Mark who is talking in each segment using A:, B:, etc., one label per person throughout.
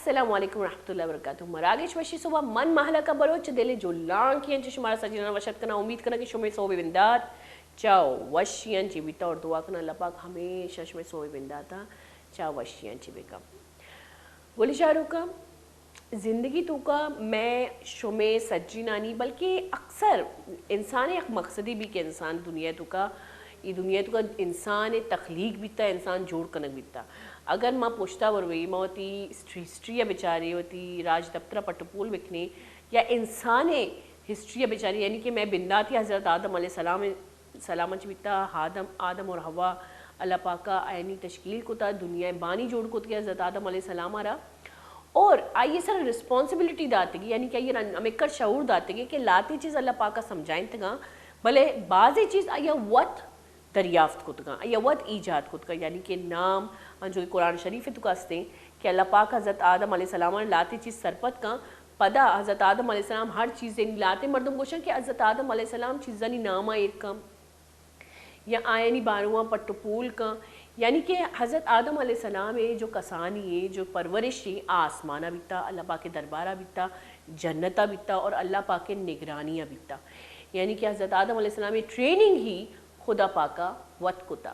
A: السلام علیکم ورحمۃ اللہ وبرکاتہ. مراگش وشی صبح من محلہ کا بروچ دل جو لانکیاں چی شمارا سجنہ وشت کنا امید کنا کہ شمی صوبی بندات چاو وشیاں چی بیتا اور دعا کنا اللہ پاک ہمیشہ شمی صوبی بنداتا چاو وشیاں چی بیکا. بولی شاہ کا زندگی تو کا میں شمی سجی نانی بلکہ اکثر انسان ایک مقصدی بھی کہ انسان دنیا تو کا یہ دنیا تو کا انسان تخلیق بیتا انسان جوڑ کنک بیتا. اگر ماں پوچھتا وروئی ماں ہوتی ہسٹری بیچاری ہوتی راج دفترہ پٹپول بکنے یا انسان ہسٹری بیچاری یعنی کہ میں بنداتی حضرت آدم علیہ السلام بیتا آدم اور حوا اللہ پاکا عینی تشکیل کو تا دنیا بانی جوڑ کو تیا حضرت آدم علیہ السلام آرہا اور آئیے سر رسپانسبلٹی داتے گی یعنی کہ یہ ہمیں شعور داتے گی کہ لاتی چیز اللہ پاکا سمجھائیں تگا بھلے بعضی چیز آئیے وقت دریافت کت گا یا وقت ایجاد کت گا یعنی کہ نام جو قرآن شریف تو کہتے ہیں کہ اللہ پاک حضرت آدم علیہ السلام نے لاتی چیز سرپت کا پدا حضرت آدم علیہ السلام ہر چیزیں لاتے مردم گوشن کہ حضرت آدم علیہ السلام چیزانی نامہ ایک کا یا آئینی باروہاں پٹپول کا یعنی کہ حضرت آدم علیہ السلام جو کسانی ہے جو پرورش ہے آسمانہ بیتا اللہ پاک کے دربارہ بیتا جنتہ بیتا اور اللہ پاک کے نگرانیہ بیتا یعنی کہ حضرت آدم علیہ السلام ٹریننگ ہی خدا پاکا وقت کو تا.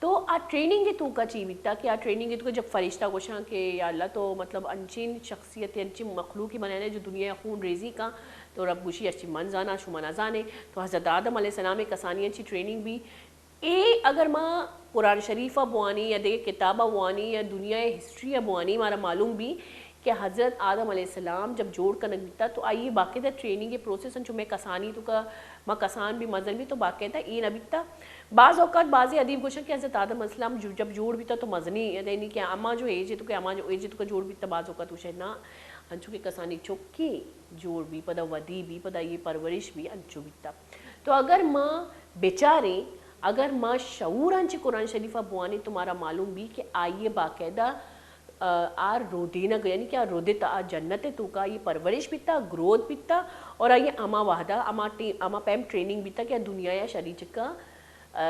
A: تو آ ٹریننگ تو کا چی بیتا کہ آ ٹریننگ تو کا جب فرشتہ گوشاں کہ یا اللہ تو مطلب انچین شخصیت انچین مخلوقی بنانے جو دنیا خون ریزی کا تو رب گوشی اچھی من زانا شما نہ زانے تو حضرت آدم علیہ السلام کسانی انچی ٹریننگ بھی اگر ماں قرآن شریفہ بوانی یا دیکھ کتابہ بوانی یا دنیا ہسٹری بوانی ہمارا معلوم بھی کہ حضرت آدم علیہ السلام جب جوڑ کر نکتا تو آئیے باقاعدہ ٹریننگ کے پروسیس جو میں کسانی تو کا ماں کسان بھی مزن بھی تو باقاعدہ یہ نہ بیتا. بعض اوقات بعضی ادیب گوشن کہ حضرت آدم علیہ السلام جب جوڑ بیتا تو مزنی یعنی کہ اما جو ایج ہے تو کہ اما جو ایج ہے تو کا جوڑ بیتا بعض اوقات وشے نہ انچو کے کسانی چوکی جوڑ بھی پدا ودی بھی پدا یہ پرورش بھی انچو بیتا. تو اگر ماں بیچارے اگر ماں شعور انچ قرآن شریفہ بوانی تمہارا معلوم بھی کہ آئیے باقاعدہ آر رودینہ یعنی کہ آر رودتا آر جنت تو کا یہ پرورش بیتا گروتھ بیتا اور آئیے اما واحدہ اما پیم ٹریننگ بیتا کہ دنیا یا شریچ کا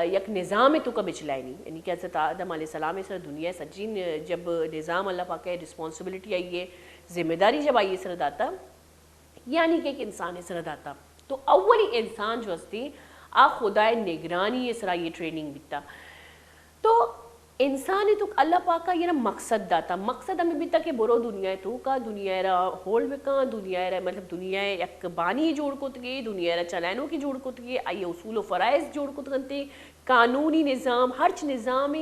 A: یک نظام تو کا بچلائے نہیں یعنی کہ حضرت آدم علیہ السلام سر دنیا سجین جب نظام اللہ پاک ہے رسپانسبلٹی آئیے ذمہ داری جب آئیے سر داتا یعنی کہ ایک انسان سر داتا تو اولی انسان جو ہستی آ خدا نگرانی اسرا یہ ٹریننگ بیتا. تو انسان تو اللہ پاک کا یہ مقصد داتا مقصد ہمیں بیتا کہ برو دنیا تو کا دنیا را ہول بکا دنیا را مطلب دنیا یک بانی جوڑ کت گئے دنیا را چلائنوں کی جوڑ کت گئے آئیے اصول و فرائض جوڑ کت گنتے قانونی نظام ہرچ نظام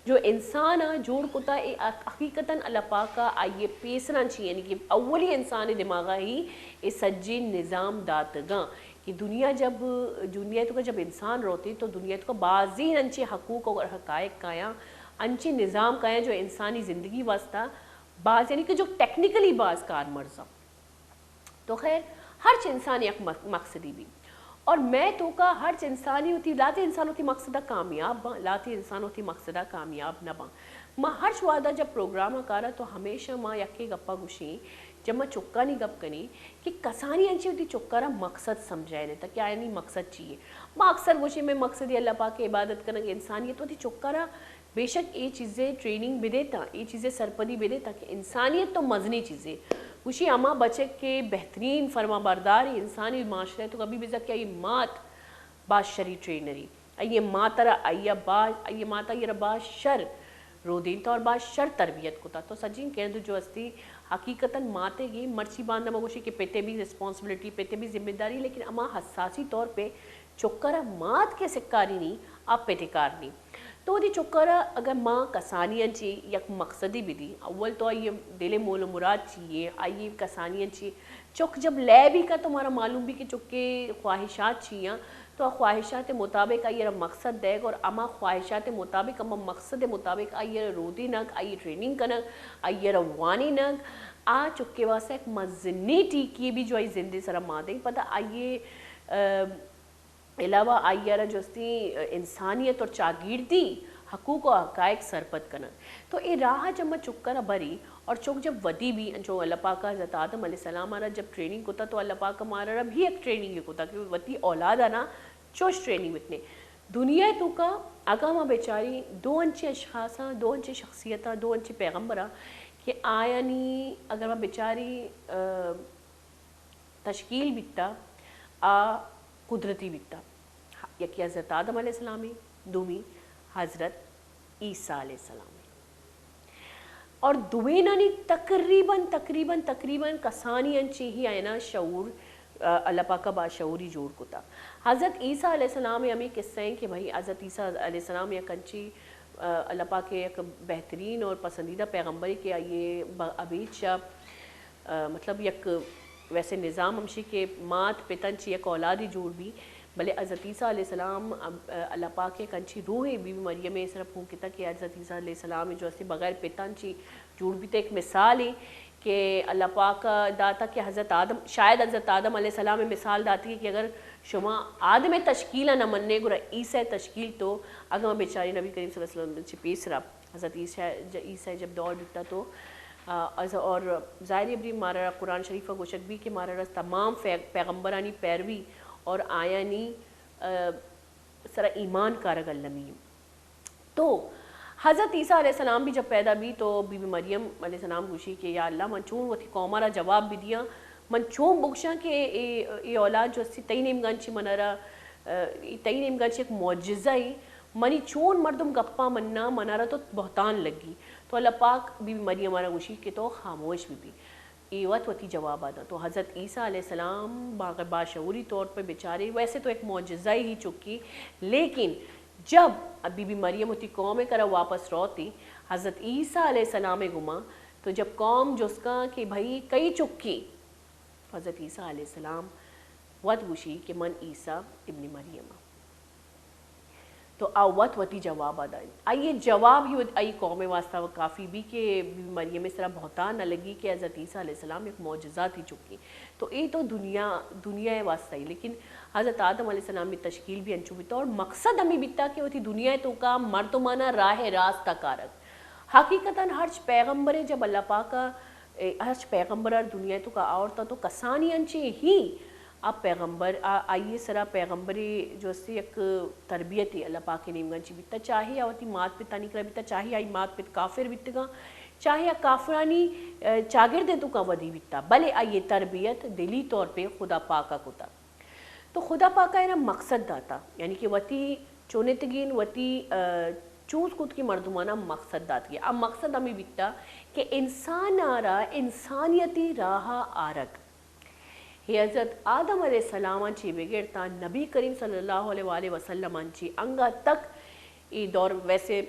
A: جو انسان جوڑ کتا حقیقتاً اللہ پاک کا آئیے پیسنا چاہیے یعنی کہ اولی انسان دماغا ہی اس سجی نظام داتگاں کہ دنیا تو کا جب انسان روتی تو دنیا تو کا بعضی انچے حقوق اور حقائق کایا انچے نظام کایا جو انسانی زندگی واسطہ بعض یعنی کہ جو ٹیکنیکلی بعض کار مرزا تو خیر ہر انسان ایک مقصدی بھی اور میں تو کا ہر انسانی ہوتی لاتی انسان ہوتی مقصدہ کامیاب لاتی انسان ہوتی مقصدہ کامیاب نہ باں ماں ہر وعدہ جب پروگرام کارا تو ہمیشہ ماں یکی گپا گوشیں جب میں چکا نہیں گپ کنی کہ کسانی انچی ہوتی چکا رہا مقصد سمجھائے نہیں تھا کیا یعنی مقصد چاہیے ماں اکثر گوشیں میں مقصد اللہ پاک کی عبادت کرنا کہ انسانیت ہوتی چکا رہا بے شک یہ چیزیں ٹریننگ بھی دیتا یہ چیزیں سرپدی بھی دیتا کہ انسانیت تو مزنی چیزیں گوشی اما بچے کے بہترین فرما بردار انسانی معاشرے تو کبھی بھی کیا یہ مات باشری ٹرینری یہ ماترا یہ ماتا یہ ربا شر رو دینتا اور بعض شر تربیت کو تا تو سجین کہندو جو ہستی حقیقتاً ماتے گی مرچی باندھا مگوشی کہ پیتے بھی رسپانسبلٹی پیتے بھی ذمہ داری لیکن اما حساسی طور پہ چکرہ مات کے سکاری نہیں آپ پیتکار نہیں تو دی چکرہ اگر ماں کسانیاں چی یک مقصدی بھی دی اول تو آئیے دل مول و مراد چیئے آئیے کسانیاں چی چک جب لے بھی کا تمہارا معلوم بھی کہ چکے خواہشات چیئاں تو خواہشات مطابق آئیے مقصد دے گا اور اما خواہشات مطابق اما مقصد مطابق آئیے رودی نگ آئیے ٹریننگ کنگ آئیے روانی نگ آ چکے واسے ایک مزنی ٹیکی بھی جو آئی زندگی سرم مادیں پتہ آئیے علاوہ آئیے جو استی انسانیت اور چاگیردی حقوق و حقائق سرپت کنن تو اے راہ جب میں چکا نہ بری اور چک جب ودی بھی جو اللہ پاک حضرت آدم علیہ السلام آرہا جب ٹریننگ کو تا تو اللہ پاک ہمارا رب بھی ایک ٹریننگ کو تا کہ وتی اولاد آنا چوش ٹریننگ بتنے دنیا تو کا اگاں ماں بیچاری دو انچے اشخاصاں دو انچے شخصیتاں دو انچے پیغمبراں کہ آیانی اگر وہ بیچاری تشکیل بیتا آ قدرتی بیتا یکی حضرت آدم علیہ السلامی دومی حضرت عیسیٰ علیہ السلام اور دوینانی تقریباً کسانی انچی ہی آئینا شعور اللہ پاک کا باشعوری جوڑ کتا حضرت عیسیٰ علیہ السلام ہمیں قصہ ہیں کہ بھائی حضرت عیسیٰ علیہ السلام یا کنچی اللہ پاک کے ایک بہترین اور پسندیدہ پیغمبری کے یہ ابید شاہ مطلب یک ویسے نظام ہمشی کے مات پتنچی یک اولادی جوڑ بھی بلے حضرت عیسیٰ علیہ السلام اللہ پاک کے کنچی روح بی بی مریم اس طرح پھونکتا کہ حضرت عیسیٰ علیہ السلام جو اسی بغیر پتنچی جوڑ بھی تو ایک مثال ہے کہ اللہ پاک داتا کہ حضرت آدم شاید حضرت آدم علیہ السلام میں مثال داتی ہے کہ اگر شما آدم تشکیلہ نہ مننے گرا عیسیٰ تشکیل تو اگر بیچاری نبی کریم صلی اللہ علیہ وسلم پیسرا حضرت عیسیٰ جب دور دیتا تو اور ظاہر ابری مارا قرآن شریف گوشک بھی کہ مارا تمام پیغمبرانی پیروی اور آیانی سرا ایمان کارگ اللمیم تو حضرت عیسیٰ علیہ السلام بھی جب پیدا بھی تو بی بی مریم علیہ السلام گوشی کہ یا اللہ من چون وہ تھی قومارا جواب بھی دیا من چون بکشاں کہ یہ اولاد جو اسی تین امگانچی منارا تین امگانچی ایک معجزہ ہی منی چون مردم گپا منارا تو بہتان لگی تو اللہ پاک بی بی مریم آرہ گوشی کہ تو خاموش بھی ایوت وتی جواب آتا تو حضرت عیسیٰ علیہ السلام باشعوری طور پہ بیچارے ویسے تو ایک معجزہ ہی چکی لیکن جب بی بی مریم ہوتی قوم کرا واپس روتی حضرت عیسیٰ علیہ السلام گما تو جب قوم جس کا کہ بھائی کئی چکی حضرت عیسیٰ علیہ السلام ود گوشی کہ من عیسیٰ ابن مریم تو آوت وتی جواب آدائیں آئیے جواب ہی آئی قوم واسطہ وہ کافی بھی کہ بی بی مریم اس طرح بہتان نہ لگی کہ حضرت عیسیٰ علیہ السلام ایک معجزات ہی چکی تو یہ تو دنیا واسطہ ہی لیکن حضرت آدم علیہ السلام میں تشکیل بھی انچو بیتا اور مقصد ہمیں بیتا کہ وہ تھی دنیا تو کا مردمانہ راہ راستہ کارک حقیقتاً ہرچ پیغمبر جب اللہ پاک کا ہرچ پیغمبر دنیا تو کا آورتا تو کسانی انچے ہی اب پیغمبر آئیے سرا پیغمبری جو اسی ایک تربیت اللہ پاک کے نیم گنچی بیتا چاہے آوتی مات پتا نکلا بیتا چاہے آئی مات پت کافر بیتگا چاہے کافرانی چاگردیں تو کا ودی بیتا بلے آئیے تربیت دلی طور پہ خدا پاکا کتا تو خدا پاکا ہے نا مقصد داتا یعنی کہ وتی چونتگین وتی چوز کود کی مردمانہ مقصد داتی ہے اب مقصد ہمیں بیتا کہ انسان آرہ انسانیتی راہ آرگ حضرت آدم علیہ السلام چی بگیرتا نبی کریم صلی اللہ علیہ وآلہ وسلم چی انگا تک ای دور ویسے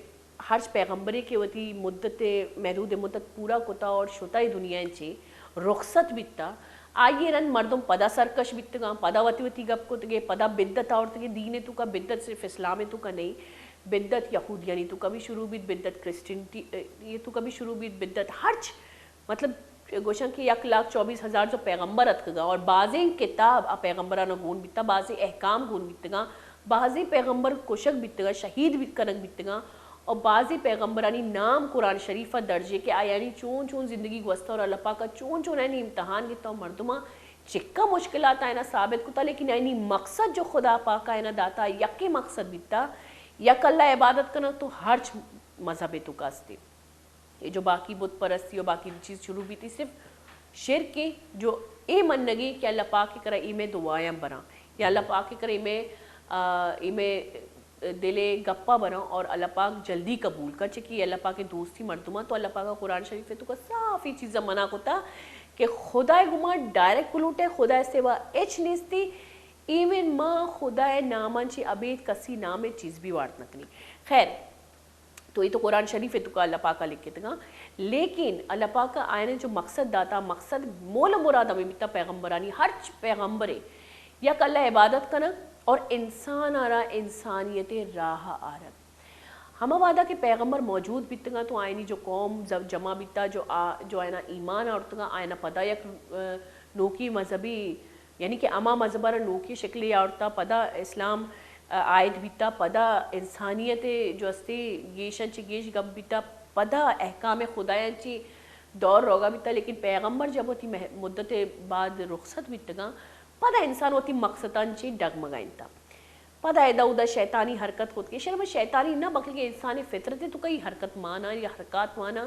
A: ہرچ پیغمبری کے وتی مدت محدود مدت پورا کتا اور شتائی دنیا چی رخصت بیتا آئیے رن مردم پدا سرکش بیتگا پدا وتی گپ کو تگے پدا بدت آورتگے دین تو کا بدت صرف اسلام تو کا نہیں بدت یہودیانی تو کا بھی شروع بیت بدت کرسچنٹی یہ تو کا بھی شروع بیت بدت ہرچ مطلب گوشن کہ 1,24,000 جو پیغمبر اتکگا اور بعضی کتاب پیغمبرانو گون بیتا بعضی احکام گون بیتگا بعضی پیغمبر کشک بیتگا شہید بیت کنک بیتگا اور بعضی پیغمبرانی نام قرآن شریفہ درجے کے آیانی چون زندگی گوستا اور اللہ پاکا چون اینی امتحان گیتا اور مردمہ چکا مشکلات آئینا ثابت کتا لیکن اینی مقصد جو خدا پاکا اینا داتا یکی مقصد بیتا یک اللہ عبادت کرنا تو ہرچ مذہب تو کاستے یہ جو باقی بت پرستی اور باقی چیز شروع بھی تھی صرف شرک کی جو اے من نگی کہ اللہ پاک کی کرا ایمیں دعائیں برا یا اللہ پاک کی کرا ایمیں دلے گپا بنا اور اللہ پاک جلدی قبول کر چکی اللہ پاک کے دوستی مردمہ تو اللہ پاک کا قرآن شریف ہے تو کا صافی چیزیں منع ہوتا کہ خدا گما ڈائریکٹ کلوٹے خدا سوا اچ نیستی ایمن ماں خدا نامان چی ابید کسی نام چیز بھی وارد نکنی خیر تو یہ تو قرآن شریف ہے تو کا اللہ پاکا لکھ کے تگا لیکن اللہ پاکا آئینے جو مقصد داتا مقصد مول مراد ہمیں بیتا پیغمبرانی ہر پیغمبرے یک اللہ عبادت کرنا اور انسان آرہ انسانیت راہ آرہ ہمہ وعدہ کے پیغمبر موجود بیتگا تو آئینی جو قوم جمع بیتا جو آئینہ ایمان آورتگا آئینہ پدا یک نوکی مذہبی یعنی کہ اما مذہبہ نوکی شکلی آورتا پدا اسلام آیت بیتا پدا انسانیت جو استے گیشن چی گیش گب بیتا پدا احکام خدایان چی دور روگا بیتا لیکن پیغمبر جب ہوتی مدت بعد رخصت بیتگا پدا انسان ہوتی مقصدان چی ڈگمگائن تا پدا ایدہ اودا شیطانی حرکت خود کے شرم شیطانی نہ بلکہ انسانی فطرت تو کئی حرکت مانا یا حرکات مانا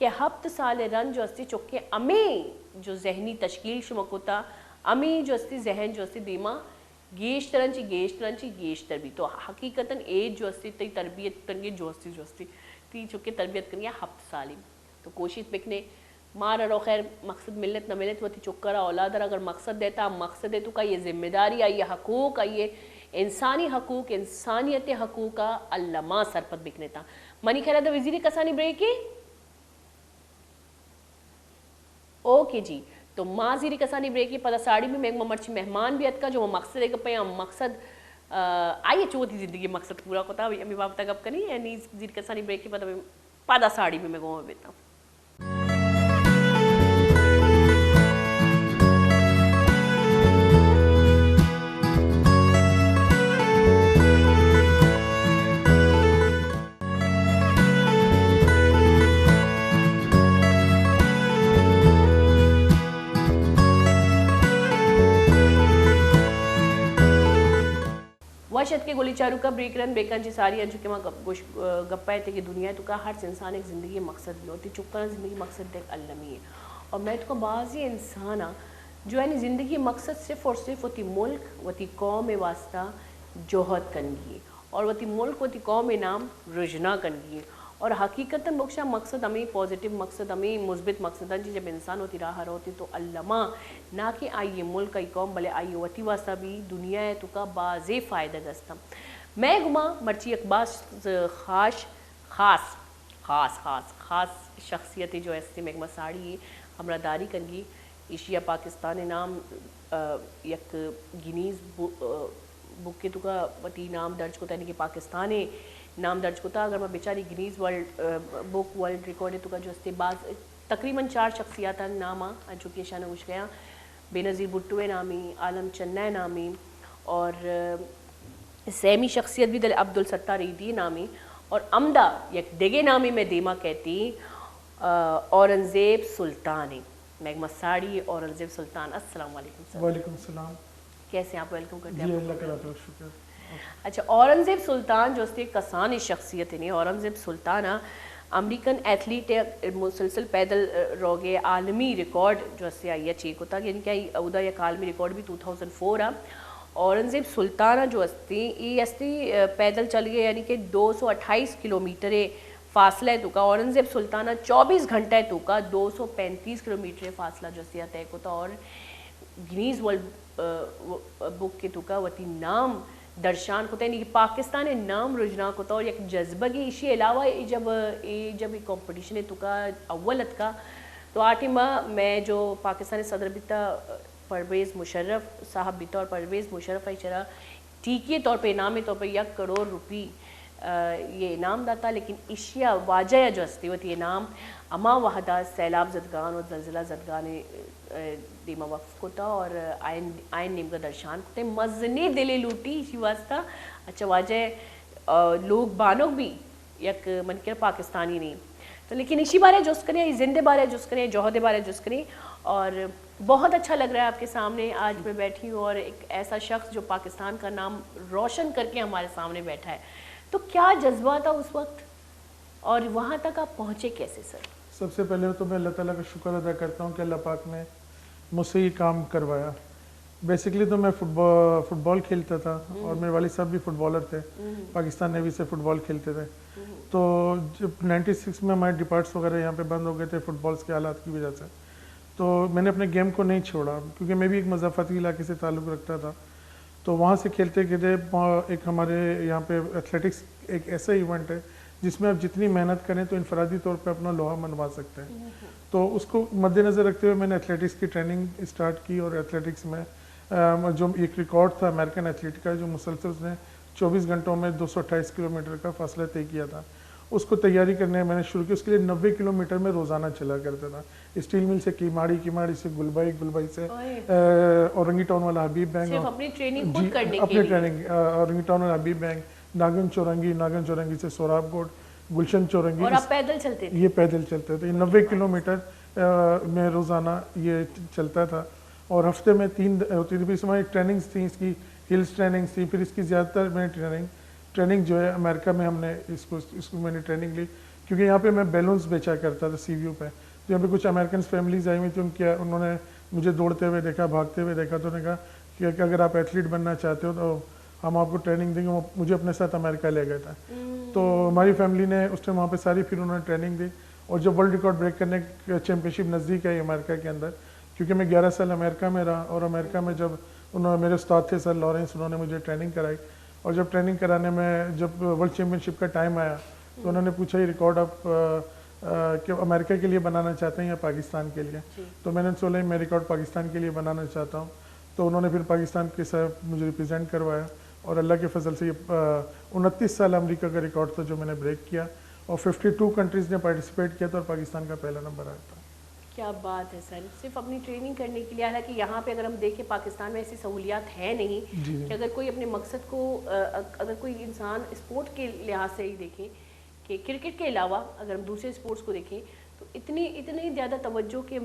A: کہ ہفت سال رن جو استی چکے امی جو ذہنی تشکیل شمک ہوتا امی جو استی ذہن جو استی دیما گیشتر بھی تو حقیقتاً ایج جو استی تی تربیت کرنگے جو استی تی چکے تربیت کرنگے ہفت سالی تو کوشش بکنے مارا رو خیر مقصد ملت نہ ملت وہ تی چکرہ اولادر اگر مقصد دیتا مقصد دے تو کا یہ ذمہ داری ہے یہ حقوق ہے یہ انسانی حقوق انسانیت حقوق کا علامہ سرپت بکنے تا منی خیرہ دا وزیر کسانی بریکی اوکے جی تو ماں زیری کسانی بریکی پدا ساڑی میں میگ مرچی مہمان بھی اتکا جو مقصد ہے کہ پہیا مقصد آئیے چوتی زندگی مقصد پورا ہوتا ہے امی باپ تک اب کنی یعنی زیری کسانی بریکی پدا ساڑی میں گوہ بیتا ہوں واشد کے گولی چارو کا بریک رن بیکن جی ساری انجو کے ماں گپائے تھے کہ دنیا تو کا ہر انسان ایک زندگی مقصد بھی ہوتی چکر زندگی مقصد دیکھ علمی ہے اور میں تو کا بعضی انسان جو ہے زندگی مقصد صرف اور صرف ہوتی ملک ہوتی قوم واسطہ جوہد کنگی اور ہوتی ملک ہوتی قوم نام رجنا کنگی اور حقیقتاً بخشا مقصد ہمیں پازیٹیو مقصد ہمیں مثبت مقصد ہے جب انسان ہوتی راہ ہوتی تو علامہ نہ کہ آئیے ملک کا کام بلے آئیے وتی واسطہ بھی دنیا ہے تو کا بازے فائدہ دستا میں گما مرچی اقباس خاص شخصیت جو ایسے میں مساڑی ہمرا داری کنگی ایشیا پاکستان نام یک گینیز بک کے تو کا وتی نام درج کو یعنی کہ پاکستان نام درج کو تھا اگر میں بیچاری گینیز بک ورلڈ ریکارڈ تو کا جو استے بعض تقریباً 4 شخصیات نامہ جو کہ شانہ گوش گیا بے نظیر بھٹوے نامی عالم چنہ نامی اور سیمی شخصیت بھی دل عبدالستار عیدی نامی اور عمدہ یک دگے نامی میں دیما کہتی اورنگزیب سلطان میں مساڑی اورنگزیب سلطان السلام علیکم سر
B: وعلیکم السلام
A: کیسے آپ ویلکم کرتے ہیں
B: جی اللہ کا لاکھ شکر
A: اچھا اورنگزیب سلطان جو استے کسانی شخصیت نہیں اورنگزیب سلطان امریکن ایتھلیٹ مسلسل پیدل روگے عالمی ریکارڈ جو اسے آئی ہے چیک ہوتا یعنی کہ اودا یک عالمی ریکارڈ بھی 2004 اورنگزیب سلطانہ جو استے یہ استے پیدل چل گئے یعنی کہ 228 کلومیٹر فاصلہ ہے تو کا اورنگزیب سلطانہ 24 گھنٹہ تو کا 235 کلومیٹر فاصلہ جو اسے طے ہوتا اور گینیز ورلڈ بک کے تو کا وتی نام درشان ہوتا ہے یعنی کہ پاکستان نام رجنا ہوتا اور ایک جذبہ کی اسی علاوہ جب یہ کمپٹیشن ہے تو کا اولت کا تو آٹھی ماہ میں جو پاکستانی صدر بیتا پرویز مشرف صاحب بیتا اور پرویز مشرف ہے چرا ٹھیکی طور پہ انعامی طور پہ 1 کروڑ روپی یہ انعام داتا لیکن اشیا واجہ جو ہستی ہوتی انعام اما وحدہ سیلاب زدگان اور زلزلہ زدگان دیما وقف کو تھا اور آئین نیم کا درشان کو تھے مزنی دلی لوٹی اسی واسطہ اچھا واجہ لوگ بانوگ بھی یک منکر پاکستانی نہیں تو لیکن اسی بارے جس کریں زندے بارے جس کریں جوہدے بارے جس کریں اور بہت اچھا لگ رہا ہے آپ کے سامنے آج میں بیٹھی ہوں اور ایک ایسا شخص جو پاکستان کا نام روشن کر کے ہمارے سامنے بیٹھا ہے تو کیا جذبہ تھا اس وقت اور وہاں تک آپ پہنچے کیسے سر؟
B: سب سے پہلے تو میں اللہ تعالیٰ کا شکر ادا کرتا ہوں کہ اللہ پاک نے مجھ سے یہ کام کروایا. بیسکلی تو میں فٹ بال کھیلتا تھا اور میرے والد صاحب بھی فٹ بالر تھے, پاکستان نیوی سے فٹ بال کھیلتے تھے. تو جب 96 میں ہمارے ڈپارٹس وغیرہ یہاں پہ بند ہو گئے تھے فٹ بالس کے حالات کی وجہ سے, تو میں نے اپنے گیم کو نہیں چھوڑا کیونکہ میں بھی ایک مضافاتی علاقے سے تعلق رکھتا تھا. تو وہاں سے کھیلتے کھیلتے ایک ہمارے یہاں پہ ایتھلیٹکس ایک ایسا ایونٹ ہے جس میں آپ جتنی محنت کریں تو انفرادی طور پہ اپنا لوہا منوا سکتے ہیں. تو اس کو مد نظر رکھتے ہوئے میں نے ایتھلیٹکس کی ٹریننگ اسٹارٹ کی اور ایتھلیٹکس میں جو ایک ریکارڈ تھا امریکن ایتھلیٹ کا جو مسلسل اس نے 24 گھنٹوں میں 228 کلومیٹر کا فاصلہ طے کیا تھا, اس کو تیاری کرنے میں نے شروع کی. اس کے لیے 90 کلومیٹر میں روزانہ چلا کرتا تھا. اسٹیل مل سے کیماڑی سے گلبائی سے اورنگی ٹاؤن والا حبیب بینک, اپنی ٹریننگ اورنگی ٹاؤن والا حبیب بینک, ناگن چورنگی سے سوراب گوڈ, گلشن چورنگی.
A: اور آپ پیدل چلتے تھے؟
B: یہ پیدل چلتے تھے. 90 کلومیٹر میں روزانہ یہ چلتا تھا اور ہفتے میں 3 ہوتی تھی. اس میں ٹریننگز تھیں, اس کی ہلس ٹریننگز تھیں. پھر اس کی زیادہ تر میں ٹریننگ جو ہے امریکہ میں ہم نے اس کو میں نے ٹریننگ لی کیونکہ یہاں پہ میں بیلونس بیچا کرتا تھا سی ویو پہ. تو یہاں پہ کچھ امریکن فیملیز آئی ہوئی تھی, انہوں نے مجھے دوڑتے ہوئے دیکھا, بھاگتے ہوئے دیکھا, تو انہوں نے کہا کہ اگر آپ ایتھلیٹ بننا چاہتے ہو تو ہم آپ کو ٹریننگ دیں گے. مجھے اپنے ساتھ امریکہ لے گئے تھے. تو ہماری فیملی نے اس ٹائم وہاں پہ ساری پھر انہوں نے ٹریننگ دی. اور جب ورلڈ ریکارڈ بریک کرنے چیمپئن شپ نزدیک ہے امریکہ کے اندر, کیونکہ میں 11 سال امریکہ میں رہا, اور امریکہ میں جب میرے استاد تھے سر لارنس, انہوں نے مجھے ٹریننگ کرائی. اور جب ٹریننگ کرانے میں جب ورلڈ چیمپئن شپ کا ٹائم آیا تو انہوں نے پوچھا یہ ریکارڈ آپ کہ امریکہ کے لیے بنانا چاہتے ہیں یا پاکستان کے لیے. تو میں نے سوچا میں ریکارڈ پاکستان کے لیے بنانا چاہتا ہوں. تو انہوں نے پھر پاکستان کے ساتھ مجھے ریپرزینٹ کروایا, اور اللہ کے فضل سے یہ 29 سال امریکہ کا ریکارڈ تھا جو میں نے بریک کیا, اور 52 کنٹریز نے پارٹیسپیٹ کیا تھا, اور پاکستان کا پہلا نمبر آیا تھا.
A: کیا بات ہے سر, صرف اپنی ٹریننگ کرنے کے لیے. حالانکہ یہاں پہ اگر ہم دیکھیں پاکستان میں ایسی سہولیات ہے نہیں کہ اگر کوئی اپنے مقصد کو, اگر کوئی انسان اسپورٹ کے لحاظ سے ہی دیکھیں کہ کرکٹ کے علاوہ اگر ہم دوسرے اسپورٹس کو دیکھیں تو اتنی زیادہ توجہ کے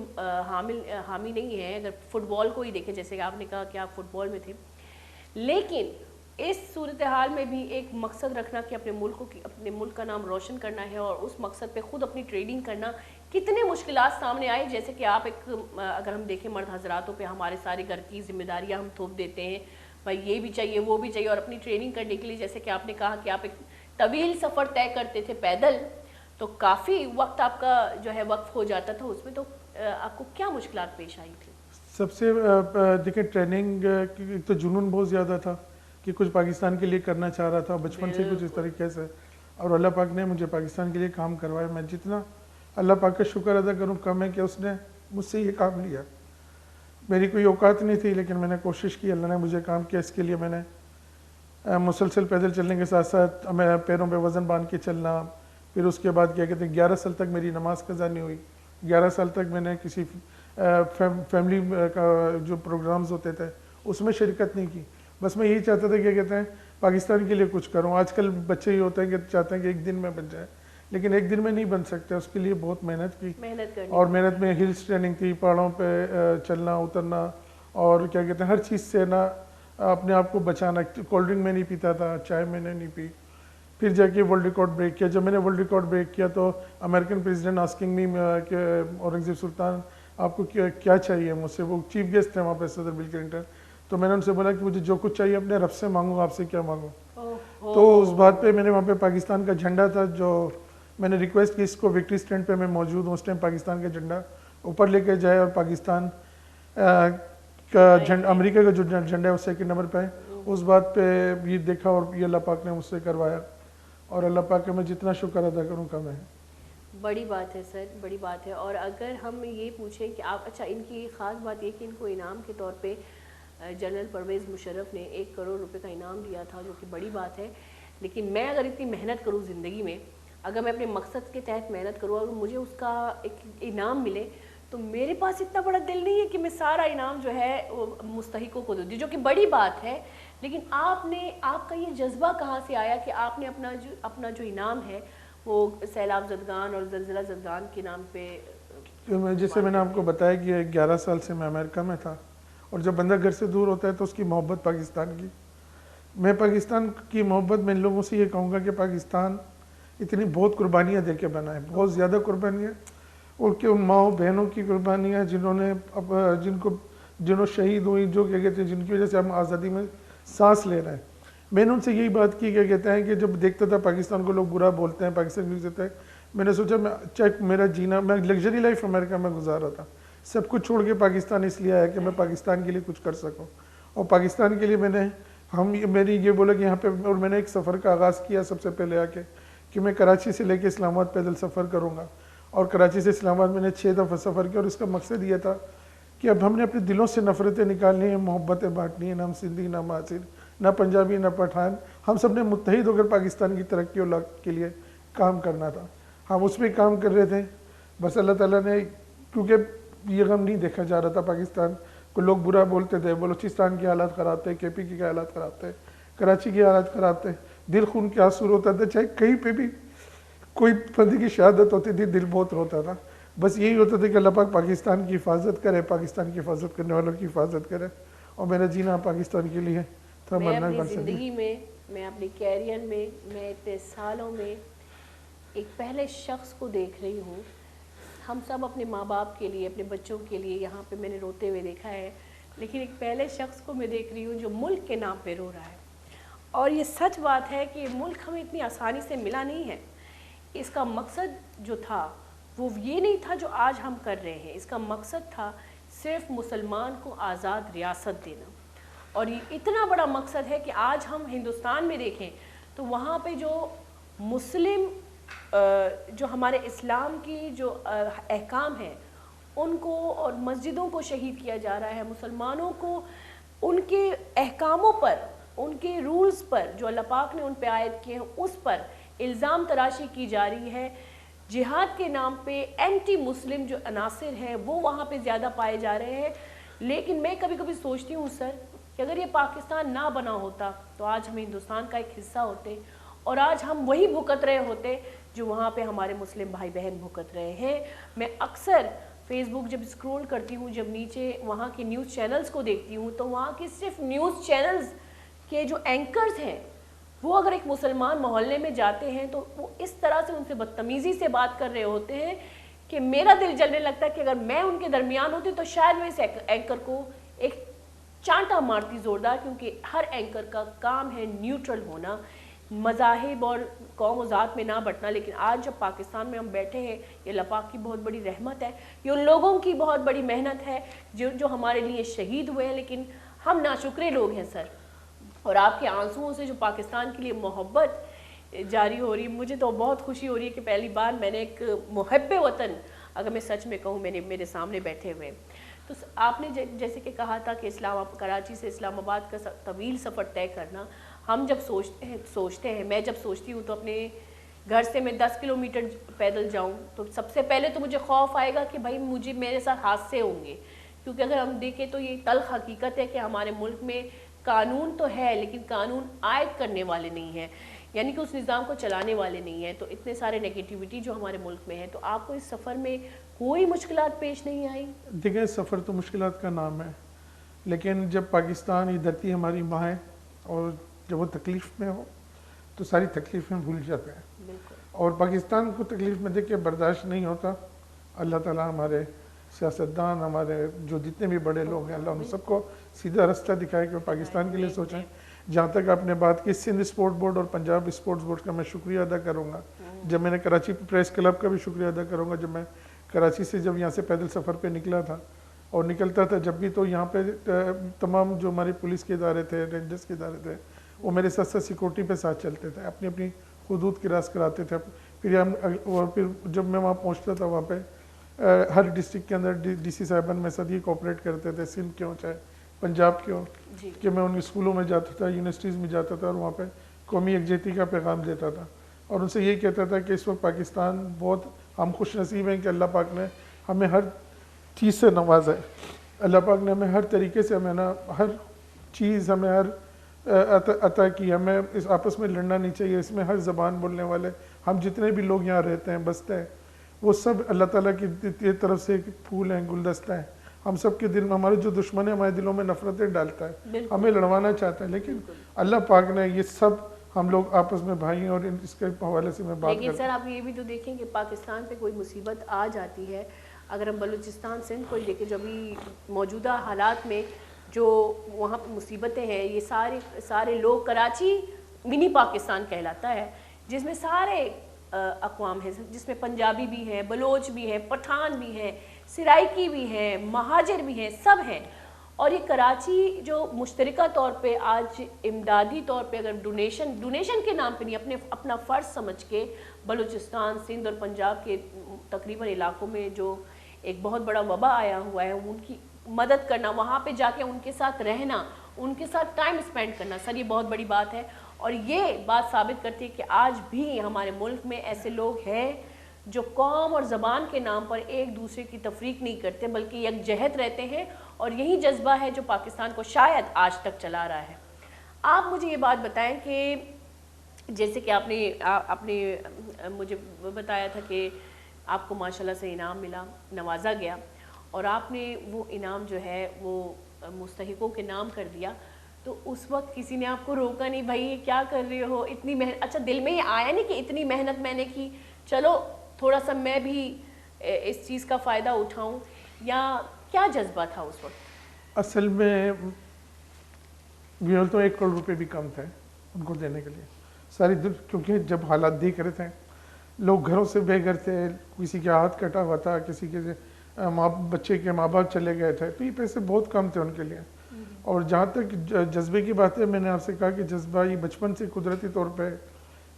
A: حامی نہیں ہے. اگر فٹ بال کو ہی دیکھیں, جیسے کہ آپ نے کہا کہ آپ فٹ بال میں تھے, لیکن اس صورتحال میں بھی ایک مقصد رکھنا کہ اپنے ملک کا نام روشن کرنا ہے, اور اس مقصد پہ خود اپنی ٹریڈنگ کرنا, کتنے مشکلات سامنے آئے. جیسے کہ آپ اگر ہم دیکھیں مرد حضراتوں پہ ہمارے سارے گھر کی ذمہ داریاں ہم تھوپ دیتے ہیں, بھائی یہ بھی چاہیے وہ بھی چاہیے, اور اپنی ٹریننگ کرنے کے لیے جیسے کہ آپ نے کہا کہ آپ ایک طویل سفر طے کرتے تھے پیدل, تو کافی وقت آپ کا جو ہے وقف ہو جاتا تھا اس میں. تو آپ کو کیا مشکلات پیش آئی تھی؟
B: سب سے دیکھیں ٹریننگ ایک تو جنون بہت زیادہ تھا کہ کچھ پاکستان کے لیے کرنا چاہ رہا تھا بچپن سے کچھ اس طریقے سے, اور اللہ پاک نے مجھے پاکستان کے لیے کام کروایا. میں جتنا اللہ پاک کا شکر ادا کروں کم ہے کہ اس نے مجھ سے یہ کام لیا. میری کوئی اوقات نہیں تھی, لیکن میں نے کوشش کی, اللہ نے مجھے کام کیا. اس کے لیے میں نے مسلسل پیدل چلنے کے ساتھ ساتھ میں پیروں پہ وزن باندھ کے چلنا. پھر اس کے بعد کیا کہتے ہیں 11 سال تک میری نماز قضا نہیں ہوئی. 11 سال تک میں نے کسی فیملی کا جو پروگرامز ہوتے تھے اس میں شرکت نہیں کی. بس میں یہی چاہتا تھا کہ کہتے ہیں پاکستان کے لیے کچھ کروں. آج کل بچے یہ ہوتے ہیں کہ چاہتے ہیں کہ ایک دن میں بن جائے, لیکن ایک دن میں نہیں بن سکتے. اس کے لیے بہت محنت کی, اور محنت میں ہلس ٹریننگ تھی, پہاڑوں پہ چلنا اترنا, اور کیا کہتے ہیں ہر چیز سے نا اپنے آپ کو بچانا. کولڈ ڈرنک میں نہیں پیتا تھا, چائے میں نے نہیں پی. پھر جا کے ورلڈ ریکارڈ بریک کیا. جب میں نے ورلڈ ریکارڈ بریک کیا تو امریکن پریزیڈنٹ آسکنگ می کہ اورنگزیب سلطان آپ کو کیا چاہیے مجھ سے. وہ چیف گیسٹ تھے وہاں پہ صدر بل کلنٹن. تو میں نے ان سے بولا کہ مجھے جو کچھ چاہیے اپنے رب سے مانگوں, آپ سے کیا مانگوں. تو اس بات پہ میں نے وہاں پہ پاکستان کا جھنڈا تھا جو میں نے ریکویسٹ کی, اس کو وکٹری اسٹینڈ پہ میں موجود ہوں, اس ٹائم پاکستان کا جھنڈا اوپر لے کے جائے, اور پاکستان کا جھنڈا, امریکہ کا جو جھنڈا ہے وہ سیکنڈ نمبر پہ. اس بات پہ یہ دیکھا, اور یہ اللہ پاک نے مجھ سے کروایا, اور اللہ پاک کا میں جتنا شکر ادا کروں کم ہے.
A: بڑی بات ہے سر, بڑی بات ہے. اور اگر ہم یہ پوچھیں کہ آپ, اچھا ان کی خاص بات یہ کہ ان کو انعام کے طور پہ جنرل پرویز مشرف نے 1 کروڑ روپے کا انعام دیا تھا, جو کہ بڑی بات ہے. لیکن میں اگر اتنی محنت کروں زندگی میں, اگر میں اپنے مقصد کے تحت محنت کروں اور مجھے اس کا ایک انعام ملے, تو میرے پاس اتنا بڑا دل نہیں ہے کہ میں سارا انعام جو ہے وہ مستحقوں کو دوں, جو کہ بڑی بات ہے. لیکن آپ کا یہ جذبہ کہاں سے آیا کہ آپ نے اپنا جو انعام ہے وہ سیلاب زدگان اور زلزلہ زدگان کے نام پہ؟
B: جیسے میں نے آپ کو بتایا کہ 11 سال سے میں امریکہ میں تھا, اور جب بندہ گھر سے دور ہوتا ہے تو اس کی محبت پاکستان کی. میں پاکستان کی محبت میں ان لوگوں سے یہ کہوں گا کہ پاکستان اتنی بہت قربانیاں دے کے بنا ہے, بہت زیادہ قربانیاں, اور کہ ان ماؤں بہنوں کی قربانیاں جنہوں شہید ہوئی, جو کیا کہتے ہیں جن کی وجہ سے ہم آزادی میں سانس لے رہے ہیں. میں نے ان سے یہی بات کی, کیا کہتے ہیں کہ جب دیکھتا تھا پاکستان کو لوگ برا بولتے ہیں, پاکستان کی عزت ہے, میں نے سوچا چاہے میرا جینا, میں لگژری لائف امریکہ میں گزار رہا تھا, سب کچھ چھوڑ کے پاکستان اس لیے آیا کہ میں پاکستان کے لیے کچھ کر سکوں. اور پاکستان کے لیے میں نے یہ بولا کہ یہاں پہ, اور میں نے ایک سفر کا آغاز کیا سب سے پہلے آ کے, کہ میں کراچی سے لے کے اسلام آباد پیدل سفر کروں گا. اور کراچی سے اسلام آباد میں نے 6 دفعہ سفر کیا, اور اس کا مقصد یہ تھا کہ اب ہم نے اپنے دلوں سے نفرتیں نکالنی ہیں, محبتیں بانٹنی ہیں. نہ ہم سندھی, نہ مہاجر, نہ پنجابی, نہ پٹھان, ہم سب نے متحد ہو کر پاکستان کی ترقی اور کے لیے کام کرنا تھا. ہم اس میں کام کر رہے تھے. بس اللہ تعالیٰ نے, کیونکہ یہ غم نہیں دیکھا جا رہا تھا پاکستان کو, لوگ برا بولتے تھے, بلوچستان کی حالات خراب تھے, کے پی کی حالات خراب تھے, کراچی کی حالات خراب تھے, دل خون کے آنسو ہوتا تھا, چاہے کہیں پہ بھی کوئی بندے کی شہادت ہوتی تھی دل بہت روتا تھا. بس یہی ہوتا تھا کہ اللہ پاک پاکستان کی حفاظت کرے, پاکستان کی حفاظت کرنے والوں کی حفاظت کرے, اور میرا جینا پاکستان کے لیے تھا.
A: میں اپنی زندگی میں, میں اپنی کیریئر میں, میں اتنے سالوں میں ایک پہلے شخص کو دیکھ رہی ہوں. ہم سب اپنے ماں باپ کے لیے, اپنے بچوں کے لیے یہاں پہ میں نے روتے ہوئے دیکھا ہے, لیکن ایک پہلے شخص کو میں دیکھ رہی ہوں جو ملک کے نام پہ رو رہا ہے. اور یہ سچ بات ہے کہ ملک ہمیں اتنی آسانی سے ملا نہیں ہے. اس کا مقصد جو تھا وہ یہ نہیں تھا جو آج ہم کر رہے ہیں. اس کا مقصد تھا صرف مسلمان کو آزاد ریاست دینا. اور یہ اتنا بڑا مقصد ہے کہ آج ہم ہندوستان میں دیکھیں تو وہاں پہ جو مسلم جو ہمارے اسلام کی جو احکام ہیں ان کو اور مسجدوں کو شہید کیا جا رہا ہے. مسلمانوں کو ان کے احکاموں پر, ان کے رولز پر جو اللہ پاک نے ان پہ عائد کیے ہیں اس پر الزام تراشی کی جا رہی ہے. جہاد کے نام پہ اینٹی مسلم جو عناصر ہیں وہ وہاں پہ زیادہ پائے جا رہے ہیں. لیکن میں کبھی کبھی سوچتی ہوں سر کہ اگر یہ پاکستان نہ بنا ہوتا تو آج ہم ہندوستان کا ایک حصہ ہوتے اور آج ہم وہی بھگت رہے ہوتے جو وہاں پہ ہمارے مسلم بھائی بہن بھگت رہے ہیں. میں اکثر فیس بک جب اسکرول کرتی ہوں, جب نیچے وہاں کے نیوز چینلز کو دیکھتی ہوں تو وہاں کے صرف نیوز چینلز کے جو اینکرز ہیں وہ اگر ایک مسلمان محلے میں جاتے ہیں تو وہ اس طرح سے ان سے بدتمیزی سے بات کر رہے ہوتے ہیں کہ میرا دل جلنے لگتا ہے کہ اگر میں ان کے درمیان ہوتی تو شاید میں اس اینکر کو ایک چانٹا مارتی زوردار. کیونکہ ہر اینکر کا کام ہے نیوٹرل ہونا, مذاہب اور قوم و ذات میں نہ بٹنا. لیکن آج جب پاکستان میں ہم بیٹھے ہیں, یہ اللہ پاک کی بہت بڑی رحمت ہے, یہ ان لوگوں کی بہت بڑی محنت ہے جو ہمارے لیے شہید ہوئے ہیں. لیکن ہم ناشکرے لوگ ہیں سر, اور آپ کے آنسوؤں سے جو پاکستان کے لیے محبت جاری ہو رہی ہے, مجھے تو بہت خوشی ہو رہی ہے کہ پہلی بار میں نے ایک محب وطن, اگر میں سچ میں کہوں, میں نے میرے سامنے بیٹھے ہوئے. تو آپ نے جیسے کہ کہا تھا کہ کراچی سے اسلام آباد کا طویل سفر طے کرنا, ہم جب سوچتے ہیں, میں جب سوچتی ہوں تو اپنے گھر سے میں 10 کلومیٹر پیدل جاؤں تو سب سے پہلے تو مجھے خوف آئے گا کہ بھائی میرے ساتھ حادثے ہوں گے. کیونکہ اگر ہم دیکھیں تو یہ تلخ حقیقت ہے کہ ہمارے ملک میں قانون تو ہے لیکن قانون عائد کرنے والے نہیں ہیں, یعنی کہ اس نظام کو چلانے والے نہیں ہیں. تو اتنے سارے نیگیٹیوٹی جو ہمارے ملک میں ہے, تو آپ کو اس سفر میں کوئی مشکلات پیش نہیں آئی؟
B: دیکھیں, سفر تو مشکلات کا نام ہے, لیکن جب پاکستان, یہ دھرتی ہماری ماں ہے, اور جب وہ تکلیف میں ہو تو ساری تکلیفیں بھول جاتے ہیں.
A: بالکل.
B: اور پاکستان کو تکلیف میں دیکھ کے برداشت نہیں ہوتا. اللہ تعالیٰ ہمارے سیاستدان, ہمارے جو جتنے بھی بڑے لوگ ہیں, اللہ ان سب کو سیدھا رستہ دکھائے کہ وہ پاکستان کے لیے سوچیں. جہاں تک آپ نے بات کی سندھ اسپورٹ بورڈ اور پنجاب اسپورٹس بورڈ کا, میں شکریہ ادا کروں گا. جب میں نے کراچی پریس کلب کا بھی شکریہ ادا کروں گا. جب میں کراچی سے جب یہاں سے پیدل سفر پہ نکلا تھا اور نکلتا تھا جب بھی, تو یہاں پہ تمام جو ہمارے پولیس کے ادارے تھے, رینجرز کے ادارے تھے, وہ میرے ساتھ ساتھ سیکورٹی پہ ساتھ چلتے تھے, اپنی اپنی حدود کراس کراتے تھے. پھر جب میں وہاں پہنچتا تھا, وہاں پہ ہر ڈسٹرکٹ کے اندر ڈی سی صاحبان میں ساتھ یہ کوپریٹ کرتے تھے, سندھ کیوں چاہے پنجاب کیوں, کہ میں ان اسکولوں میں جاتا تھا, یونیورسٹیز میں جاتا تھا, اور وہاں پہ قومی یکجہتی کا پیغام دیتا تھا. اور ان سے یہی کہتا تھا کہ اس وقت پاکستان بہت, ہم خوش نصیب ہیں کہ اللہ پاک نے ہمیں ہر چیز سے نوازا ہے. اللہ پاک نے ہمیں ہر طریقے سے, ہمیں نا ہر چیز ہمیں ہر عطا کی. ہمیں اس آپس میں لڑنا نہیں چاہیے. اس میں ہر زبان بولنے والے ہم جتنے بھی لوگ یہاں رہتے ہیں, بستے ہیں, وہ سب اللہ تعالیٰ کی طرف سے پھول ہیں, گلدستہ ہیں. ہم سب کے دل میں, ہمارے جو دشمن ہے ہمارے دلوں میں نفرتیں ڈالتا ہے, ہمیں لڑوانا چاہتا ہے, لیکن اللہ پاک نے یہ سب, ہم لوگ آپس میں بھائی ہیں. اور اس کے حوالے سے میں بات کرتا ہوں.
A: لیکن سر آپ یہ بھی تو دیکھیں کہ پاکستان پہ کوئی مصیبت آ جاتی ہے, اگر ہم بلوچستان سندھ کو ہی دیکھیں, جو ابھی موجودہ حالات میں جو وہاں پہ مصیبتیں ہیں, یہ سارے لوگ, کراچی منی پاکستان کہلاتا ہے, جس میں سارے اقوام ہیں, جس میں پنجابی بھی ہیں, بلوچ بھی ہیں, پٹھان بھی ہیں, سرائکی بھی ہیں, مہاجر بھی ہیں, سب ہیں. اور یہ کراچی جو مشترکہ طور پہ آج امدادی طور پہ اگر ڈونیشن کے نام پہ نہیں, اپنا فرض سمجھ کے بلوچستان, سندھ اور پنجاب کے تقریباً علاقوں میں جو ایک بہت بڑا وبا آیا ہوا ہے, ان کی مدد کرنا, وہاں پہ جا کے ان کے ساتھ رہنا, ان کے ساتھ ٹائم اسپینڈ کرنا, سر یہ بہت بڑی بات ہے. اور یہ بات ثابت کرتی ہے کہ آج بھی ہمارے ملک میں ایسے لوگ ہیں جو قوم اور زبان کے نام پر ایک دوسرے کی تفریق نہیں کرتے, بلکہ یکجہت رہتے ہیں. اور یہی جذبہ ہے جو پاکستان کو شاید آج تک چلا رہا ہے. آپ مجھے یہ بات بتائیں کہ جیسے کہ آپ نے مجھے بتایا تھا کہ آپ کو ماشاءاللہ سے انعام ملا, نوازا گیا, اور آپ نے وہ انعام جو ہے وہ مستحقوں کے نام کر دیا. تو اس وقت کسی نے آپ کو روکا نہیں, بھائی یہ کیا کر رہے ہو, اتنی محنت, اچھا دل میں یہ آیا نہیں کہ اتنی محنت میں نے کی, چلو تھوڑا سا میں بھی اس چیز کا فائدہ اٹھاؤں، یا کیا جذبہ تھا اس وقت؟
B: اصل میں تو 1 کروڑ روپے بھی کم تھے ان کو دینے کے لیے ساری کیونکہ جب حالات دیکھ رہے تھے، لوگ گھروں سے بے گھر تھے، کسی کا ہاتھ کٹا ہوا تھا، کسی کے بچے کے ماں باپ چلے گئے تھے، تو یہ پیسے بہت کم تھے ان کے لیے. اور جہاں تک جذبے کی بات ہے، میں نے آپ سے کہا کہ جذبہ یہ بچپن سے قدرتی طور پہ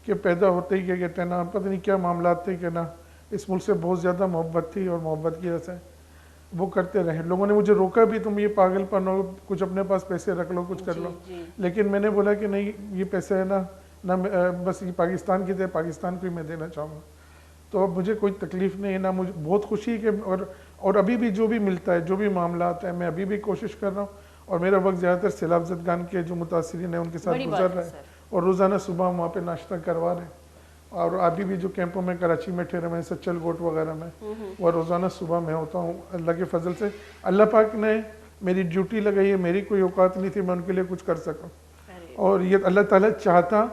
B: کہ پیدا ہوتے ہی کیا کہتے ہیں نا، پتہ نہیں کیا معاملات تھے کہ نا اس ملک سے بہت زیادہ محبت تھی، اور محبت کی وجہ سے وہ کرتے رہے. لوگوں نے مجھے روکا بھی، تم یہ پاگل پن ہو، کچھ اپنے پاس پیسے رکھ لو، کچھ کر لو. لیکن میں نے بولا کہ نہیں، یہ پیسے ہے نا بس یہ پاکستان کی تھے، پاکستان کو ہی میں دینا چاہوں گا. تو اب مجھے کوئی تکلیف نہیں ہے، نہ مجھے بہت خوشی کہ اور ابھی بھی جو بھی ملتا ہے، جو بھی معاملات ہیں، میں ابھی بھی کوشش کر رہا ہوں. اور میرا وقت زیادہ تر سیلاب زدگان کے جو متاثرین ہیں ان کے ساتھ گزر رہا ہے، اور روزانہ صبح وہاں پہ ناشتہ کروا رہے ہیں. اور ابھی بھی جو کیمپوں میں کراچی میں ٹھہرے میں سچل گوٹ وغیرہ میں، وہ روزانہ صبح میں ہوتا ہوں. اللہ کے فضل سے اللہ پاک نے میری ڈیوٹی لگائی ہے، میری کوئی اوقات نہیں تھی میں ان کے لیے کچھ کر سکوں. اور یہ اللہ تعالیٰ چاہتا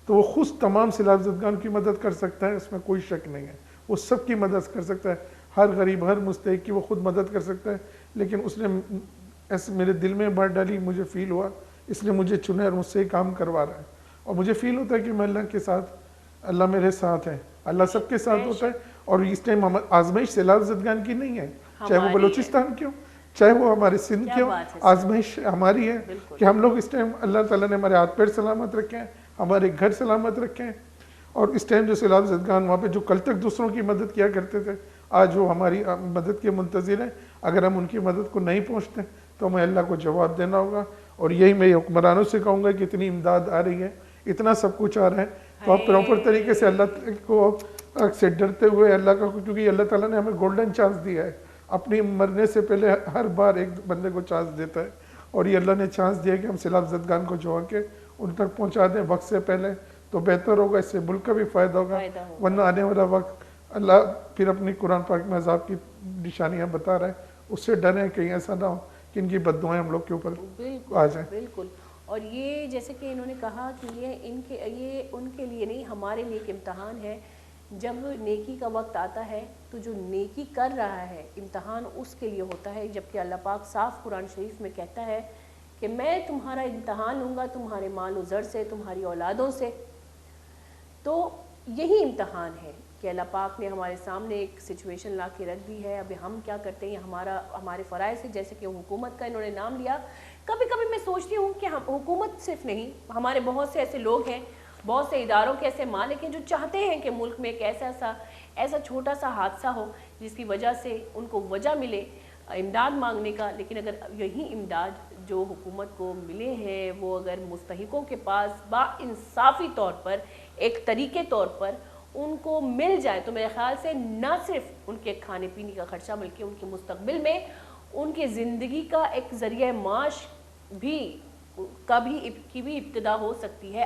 B: تو وہ خود تمام سیلاب زدگان کی مدد کر سکتا ہے، اس میں کوئی شک نہیں ہے. وہ سب کی مدد کر سکتا ہے، ہر غریب، ہر مستحق کی وہ خود مدد کر سکتا ہے. لیکن اس نے ایسے میرے دل میں بات ڈالی، مجھے فیل ہوا، اس لیے مجھے چنا اور مجھ سے کام کروا رہا ہے. اور مجھے فیل ہوتا ہے کہ میں اللہ کے ساتھ، اللہ میرے ساتھ ہے، اللہ سب کے ساتھ ہوتا ہے. اور اس ٹائم آزمائش سیلاب زدگان کی نہیں ہے، چاہے وہ بلوچستان کی ہو، چاہے وہ ہمارے سندھ کی ہو، آزمائش ہماری ہے کہ ہم لوگ اس ٹائم اللہ تعالیٰ نے ہمارے ہاتھ پیر سلامت رکھے ہیں، ہمارے گھر سلامت رکھے ہیں. اور اس ٹائم جو سیلاب زدگان وہاں پہ جو کل تک دوسروں کی مدد کیا کرتے تھے، آج وہ ہماری مدد کے منتظر ہیں. اگر ہم ان کی مدد کو نہیں پہنچتے تو ہمیں اللہ کو جواب دینا ہوگا. اور یہی میں حکمرانوں سے کہوں گا کہ اتنی امداد آ رہی ہے، اتنا سب کچھ آ رہا ہے، تو آپ پراپر طریقے سے اللہ کو سے ڈرتے ہوئے اللہ کا، کیونکہ اللہ تعالیٰ نے ہمیں گولڈن چانس دیا ہے. اپنی مرنے سے پہلے ہر بار ایک بندے کو چانس دیتا ہے، اور یہ اللہ نے چانس دیا کہ ہم سیلاب زدگان کو جو کے ان تک پہنچا دیں وقت سے پہلے، تو بہتر ہوگا. اس سے ملک کا بھی فائدہ ہوگا. ورنہ آنے والا وقت اللہ پھر اپنی قرآن پاک میں عذاب کی نشانیاں بتا رہا ہے، اس سے ڈریں کہیں ایسا نہ ہو کہ ان کی بد دعائیں ہم لوگ کے اوپر آ جائیں.
A: بالکل. اور یہ جیسے کہ انہوں نے کہا کہ یہ ان کے لیے نہیں، ہمارے لیے ایک امتحان ہے. جب نیکی کا وقت آتا ہے تو جو نیکی کر رہا ہے امتحان اس کے لیے ہوتا ہے، جبکہ اللہ پاک صاف قرآن شریف میں کہتا ہے کہ میں تمہارا امتحان لوں گا تمہارے مال و زر سے، تمہاری اولادوں سے. تو یہی امتحان ہے کہ اللہ پاک نے ہمارے سامنے ایک سچویشن لا کے رکھ دی ہے. ابھی ہم کیا کرتے ہیں، ہمارے فرائض سے، جیسے کہ حکومت کا انہوں نے نام لیا. کبھی کبھی میں سوچتی ہوں کہ حکومت صرف نہیں، ہمارے بہت سے ایسے لوگ ہیں، بہت سے اداروں کے ایسے مالک ہیں جو چاہتے ہیں کہ ملک میں ایک ایسا چھوٹا سا حادثہ ہو جس کی وجہ سے ان کو وجہ ملے امداد مانگنے کا. لیکن اگر یہی امداد جو حکومت کو ملے ہیں وہ اگر مستحقوں کے پاس با انصافی طور پر، ایک طریقے طور پر ان کو مل جائے، تو میرے خیال سے نہ صرف ان کے کھانے پینے کا خرچہ بلکہ ان کے مستقبل میں ان کے زندگی کا ایک ذریعہ معاش بھی کی بھی ابتدا ہو سکتی ہے.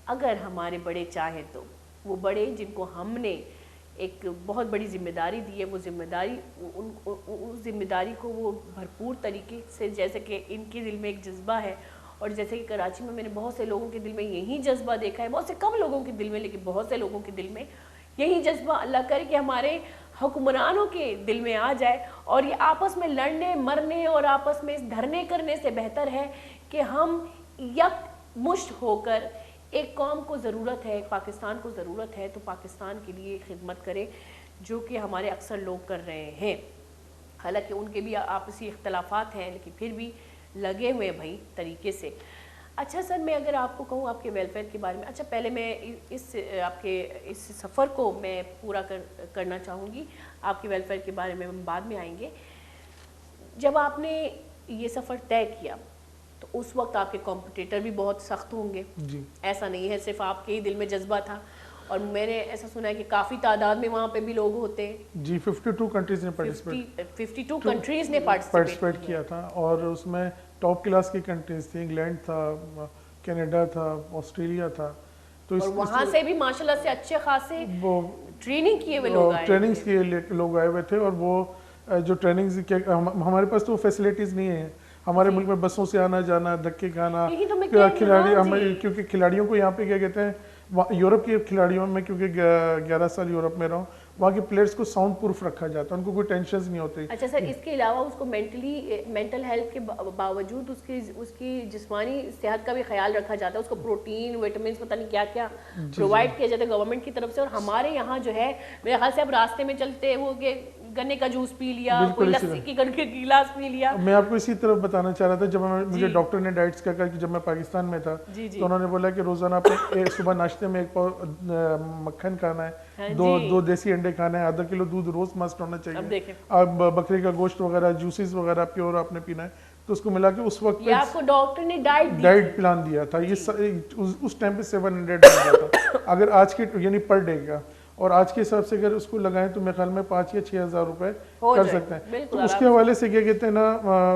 A: اگر ہمارے بڑے چاہیں تو. وہ بڑے جن کو ہم نے ایک بہت بڑی ذمہ داری دی ہے، وہ ذمہ داری کو وہ بھرپور طریقے سے، جیسے کہ ان کے دل میں ایک جذبہ ہے، اور جیسے کہ کراچی میں نے بہت سے لوگوں کے دل میں یہی جذبہ دیکھا ہے، بہت سے کم لوگوں کے دل میں لیکن بہت سے لوگوں کے دل میں یہی جذبہ. اللہ کرے کہ ہمارے حکمرانوں کے دل میں آ جائے. اور یہ آپس میں لڑنے مرنے اور آپس میں دھرنے کرنے سے بہتر ہے کہ ہم یک مشت ہو کر، ایک قوم کو ضرورت ہے، ایک پاکستان کو ضرورت ہے تو پاکستان کے لیے خدمت کرے، جو کہ ہمارے اکثر لوگ کر رہے ہیں. حالانکہ ان کے بھی آپسی اختلافات ہیں لیکن پھر بھی لگے ہوئے بھائی طریقے سے. اچھا سر، میں اگر آپ کو کہوں آپ کے ویلفیئر کے بارے میں، اچھا پہلے میں آپ کے اس سفر کو میں پورا کرنا چاہوں گی. آپ کے ویلفیئر کے بارے میں ہم بعد میں آئیں گے. جب آپ نے یہ سفر طے کیا تو اس وقت آپ کے کمپٹیٹر بھی بہت سخت ہوں گے.
B: جی.
A: ایسا نہیں ہے صرف آپ کے ہی دل میں جذبہ تھا، اور میں نے ایسا سنا ہے کہ کافی تعداد میں وہاں پہ بھی لوگ ہوتے ہیں.
B: جی 52 کنٹریز نے
A: 52 کنٹریز نے پارٹیسپیٹ
B: کیا تھا، اور اس میں ٹاپ کلاس کی کنٹریز تھی، انگلینڈ تھا، کینیڈا تھا، آسٹریلیا تھا. تو
A: اور وہاں سے بھی ماشاءاللہ سے اچھے خاصے ٹریننگ کیے ہوئے لوگ آئے،
B: ٹریننگز کیے لوگ آئے ہوئے تھے. اور وہ جو ٹریننگز ہمارے پاس تو فیسلٹیز نہیں ہیں ہمارے ملک میں، بسوں سے آنا جانا، دھکے کھانا، کھلاڑی کیونکہ کھلاڑیوں کو یہاں پہ کیا کہتے ہیں یورپ کے کھلاڑیوں میں کیونکہ 11 سال یورپ میں رہا ہوں, وہاں کے پلیئرس کو ساؤنڈ پروف رکھا جاتا ہے, ان کو کوئی ٹینشنز نہیں ہوتی.
A: اچھا سر, اس کے علاوہ اس کو مینٹل ہیلتھ کے باوجود اس کی جسمانی صحت کا بھی خیال رکھا جاتا ہے, اس کو پروٹین وٹامنس پتہ نہیں کیا کیا پرووائڈ کیا جاتا ہے گورنمنٹ کی طرف سے. اور ہمارے یہاں جو ہے میرے خیال سے اب راستے میں چلتے وہ کہ گنے کا جوس پی لیا, کوئی لسی کی گلاس پی لیا.
B: میں آپ کو اسی طرف بتانا چاہ رہا تھا, جب مجھے ڈاکٹر نے ڈائٹس کا کہا کہ جب میں پاکستان میں تھا تو انہوں نے بولا کہ روزانہ آپ صبح ناشتے میں 1 پاؤ مکھن کھانا ہے, 2 دیسی انڈے کھانا ہے, آدھا کلو دودھ روز مسٹ ہونا چاہیے, آپ بکرے کا گوشت وغیرہ جوسز وغیرہ پیور آپ نے پینا ہے. تو اس کو ملا کے اس وقت
A: آپ کو ڈاکٹر نے
B: ڈائٹ پلان دیا تھا, یہ اس ٹائم پہ 700 بن تھا اگر آج کے یعنی پر ڈے کا, اور آج کے حساب سے اگر اس کو لگائیں تو میرے خیال میں 5 یا 6 ہزار روپے کر سکتے ہیں. تو اس کے حوالے سے کیا کہتے ہیں نا,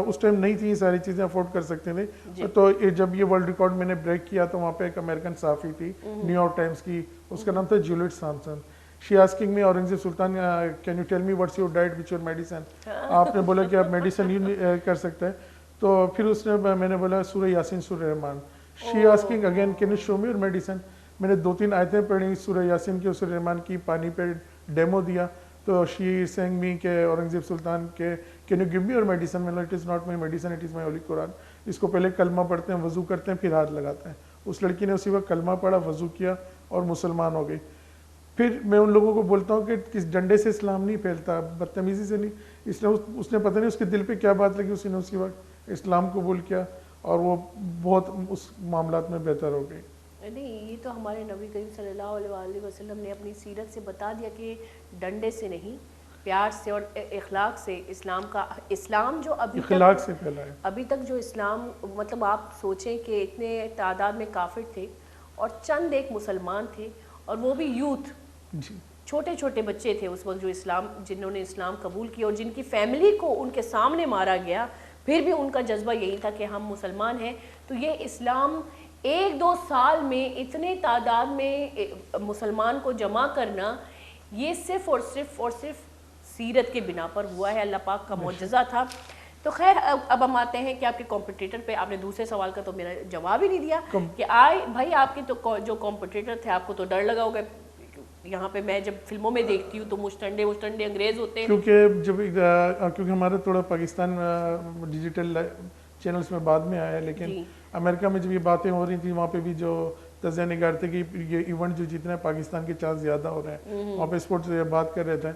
B: اس ٹائم نہیں تھی یہ ساری چیزیں افورڈ کر سکتے تھے. تو جب یہ ورلڈ ریکارڈ میں نے بریک کیا تو وہاں پہ ایک امریکن صحافی تھی نیو یارک ٹائمز کی, اس کا نام تھا Juliet Samson. She asking me Aurangzeb Sultan can you tell me what's your diet which your medicine. آپ نے بولا کہ آپ میڈیسن یوں کر سکتے ہیں. تو پھر اس نے میں نے بولا سورہ یاسین سورہ رحمان. She asking again can you show me your medicine. میں نے 2-3 آیتیں پڑھی سورہ یاسین کی اور سورہ رحمان کی, پانی پہ ڈیمو دیا. تو شی سینگ می کہ اورنگزیب سلطان کے can you give me your medicine. میں نے it is not my medicine, it is my holy Quran. اس کو پہلے کلمہ پڑھتے ہیں, وضو کرتے ہیں, پھر ہاتھ لگاتے ہیں. اس لڑکی نے اسی وقت کلمہ پڑھا, وضو کیا اور مسلمان ہو گئی. پھر میں ان لوگوں کو بولتا ہوں کہ کس ڈنڈے سے اسلام نہیں پھیلتا, بدتمیزی سے نہیں. اس نے پتہ نہیں اس کے دل پہ کیا بات لگی, اس نے اسی وقت اسلام قبول کیا اور وہ بہت اس معاملات میں بہتر ہو گئی.
A: نہیں, یہ تو ہمارے نبی کریم صلی اللہ علیہ وسلم نے اپنی سیرت سے بتا دیا کہ ڈنڈے سے نہیں, پیار سے اور اخلاق سے اسلام جو
B: اخلاق سے پھیلا ہے.
A: ابھی تک جو اسلام, مطلب آپ سوچیں کہ اتنے تعداد میں کافر تھے اور چند ایک مسلمان تھے, اور وہ بھی یوتھ, چھوٹے چھوٹے بچے تھے اس وقت جو جنہوں نے اسلام قبول کیا, اور جن کی فیملی کو ان کے سامنے مارا گیا, پھر بھی ان کا جذبہ یہی تھا کہ ہم مسلمان ہیں. تو یہ اسلام 1-2 سال میں اتنے تعداد میں مسلمان کو جمع کرنا, یہ صرف اور صرف سیرت کے بنا پر ہوا ہے, اللہ پاک کا معجزہ تھا. تو خیر, اب ہم آتے ہیں کہ آپ کے کمپٹیٹر پہ. آپ نے دوسرے سوال کا تو میرا جواب ہی نہیں دیا کہ بھائی آپ کے تو جو کمپٹیٹر تھے, آپ کو تو ڈر لگا ہوگا. یہاں پہ میں جب فلموں میں دیکھتی ہوں تو مشٹنڈے انگریز ہوتے ہیں.
B: کیونکہ ہمارا تھوڑا پاکستان ڈیجیٹل چینلز میں بعد میں آیا ہے, لیکن امریکہ میں جب یہ باتیں ہو رہی تھیں وہاں پہ بھی جو تجزیہ نگار تھے کہ یہ ایونٹ جو جتنے پاکستان کے چانس زیادہ ہو رہے ہیں, وہاں پہ اسپورٹس سے بات کر رہے تھے.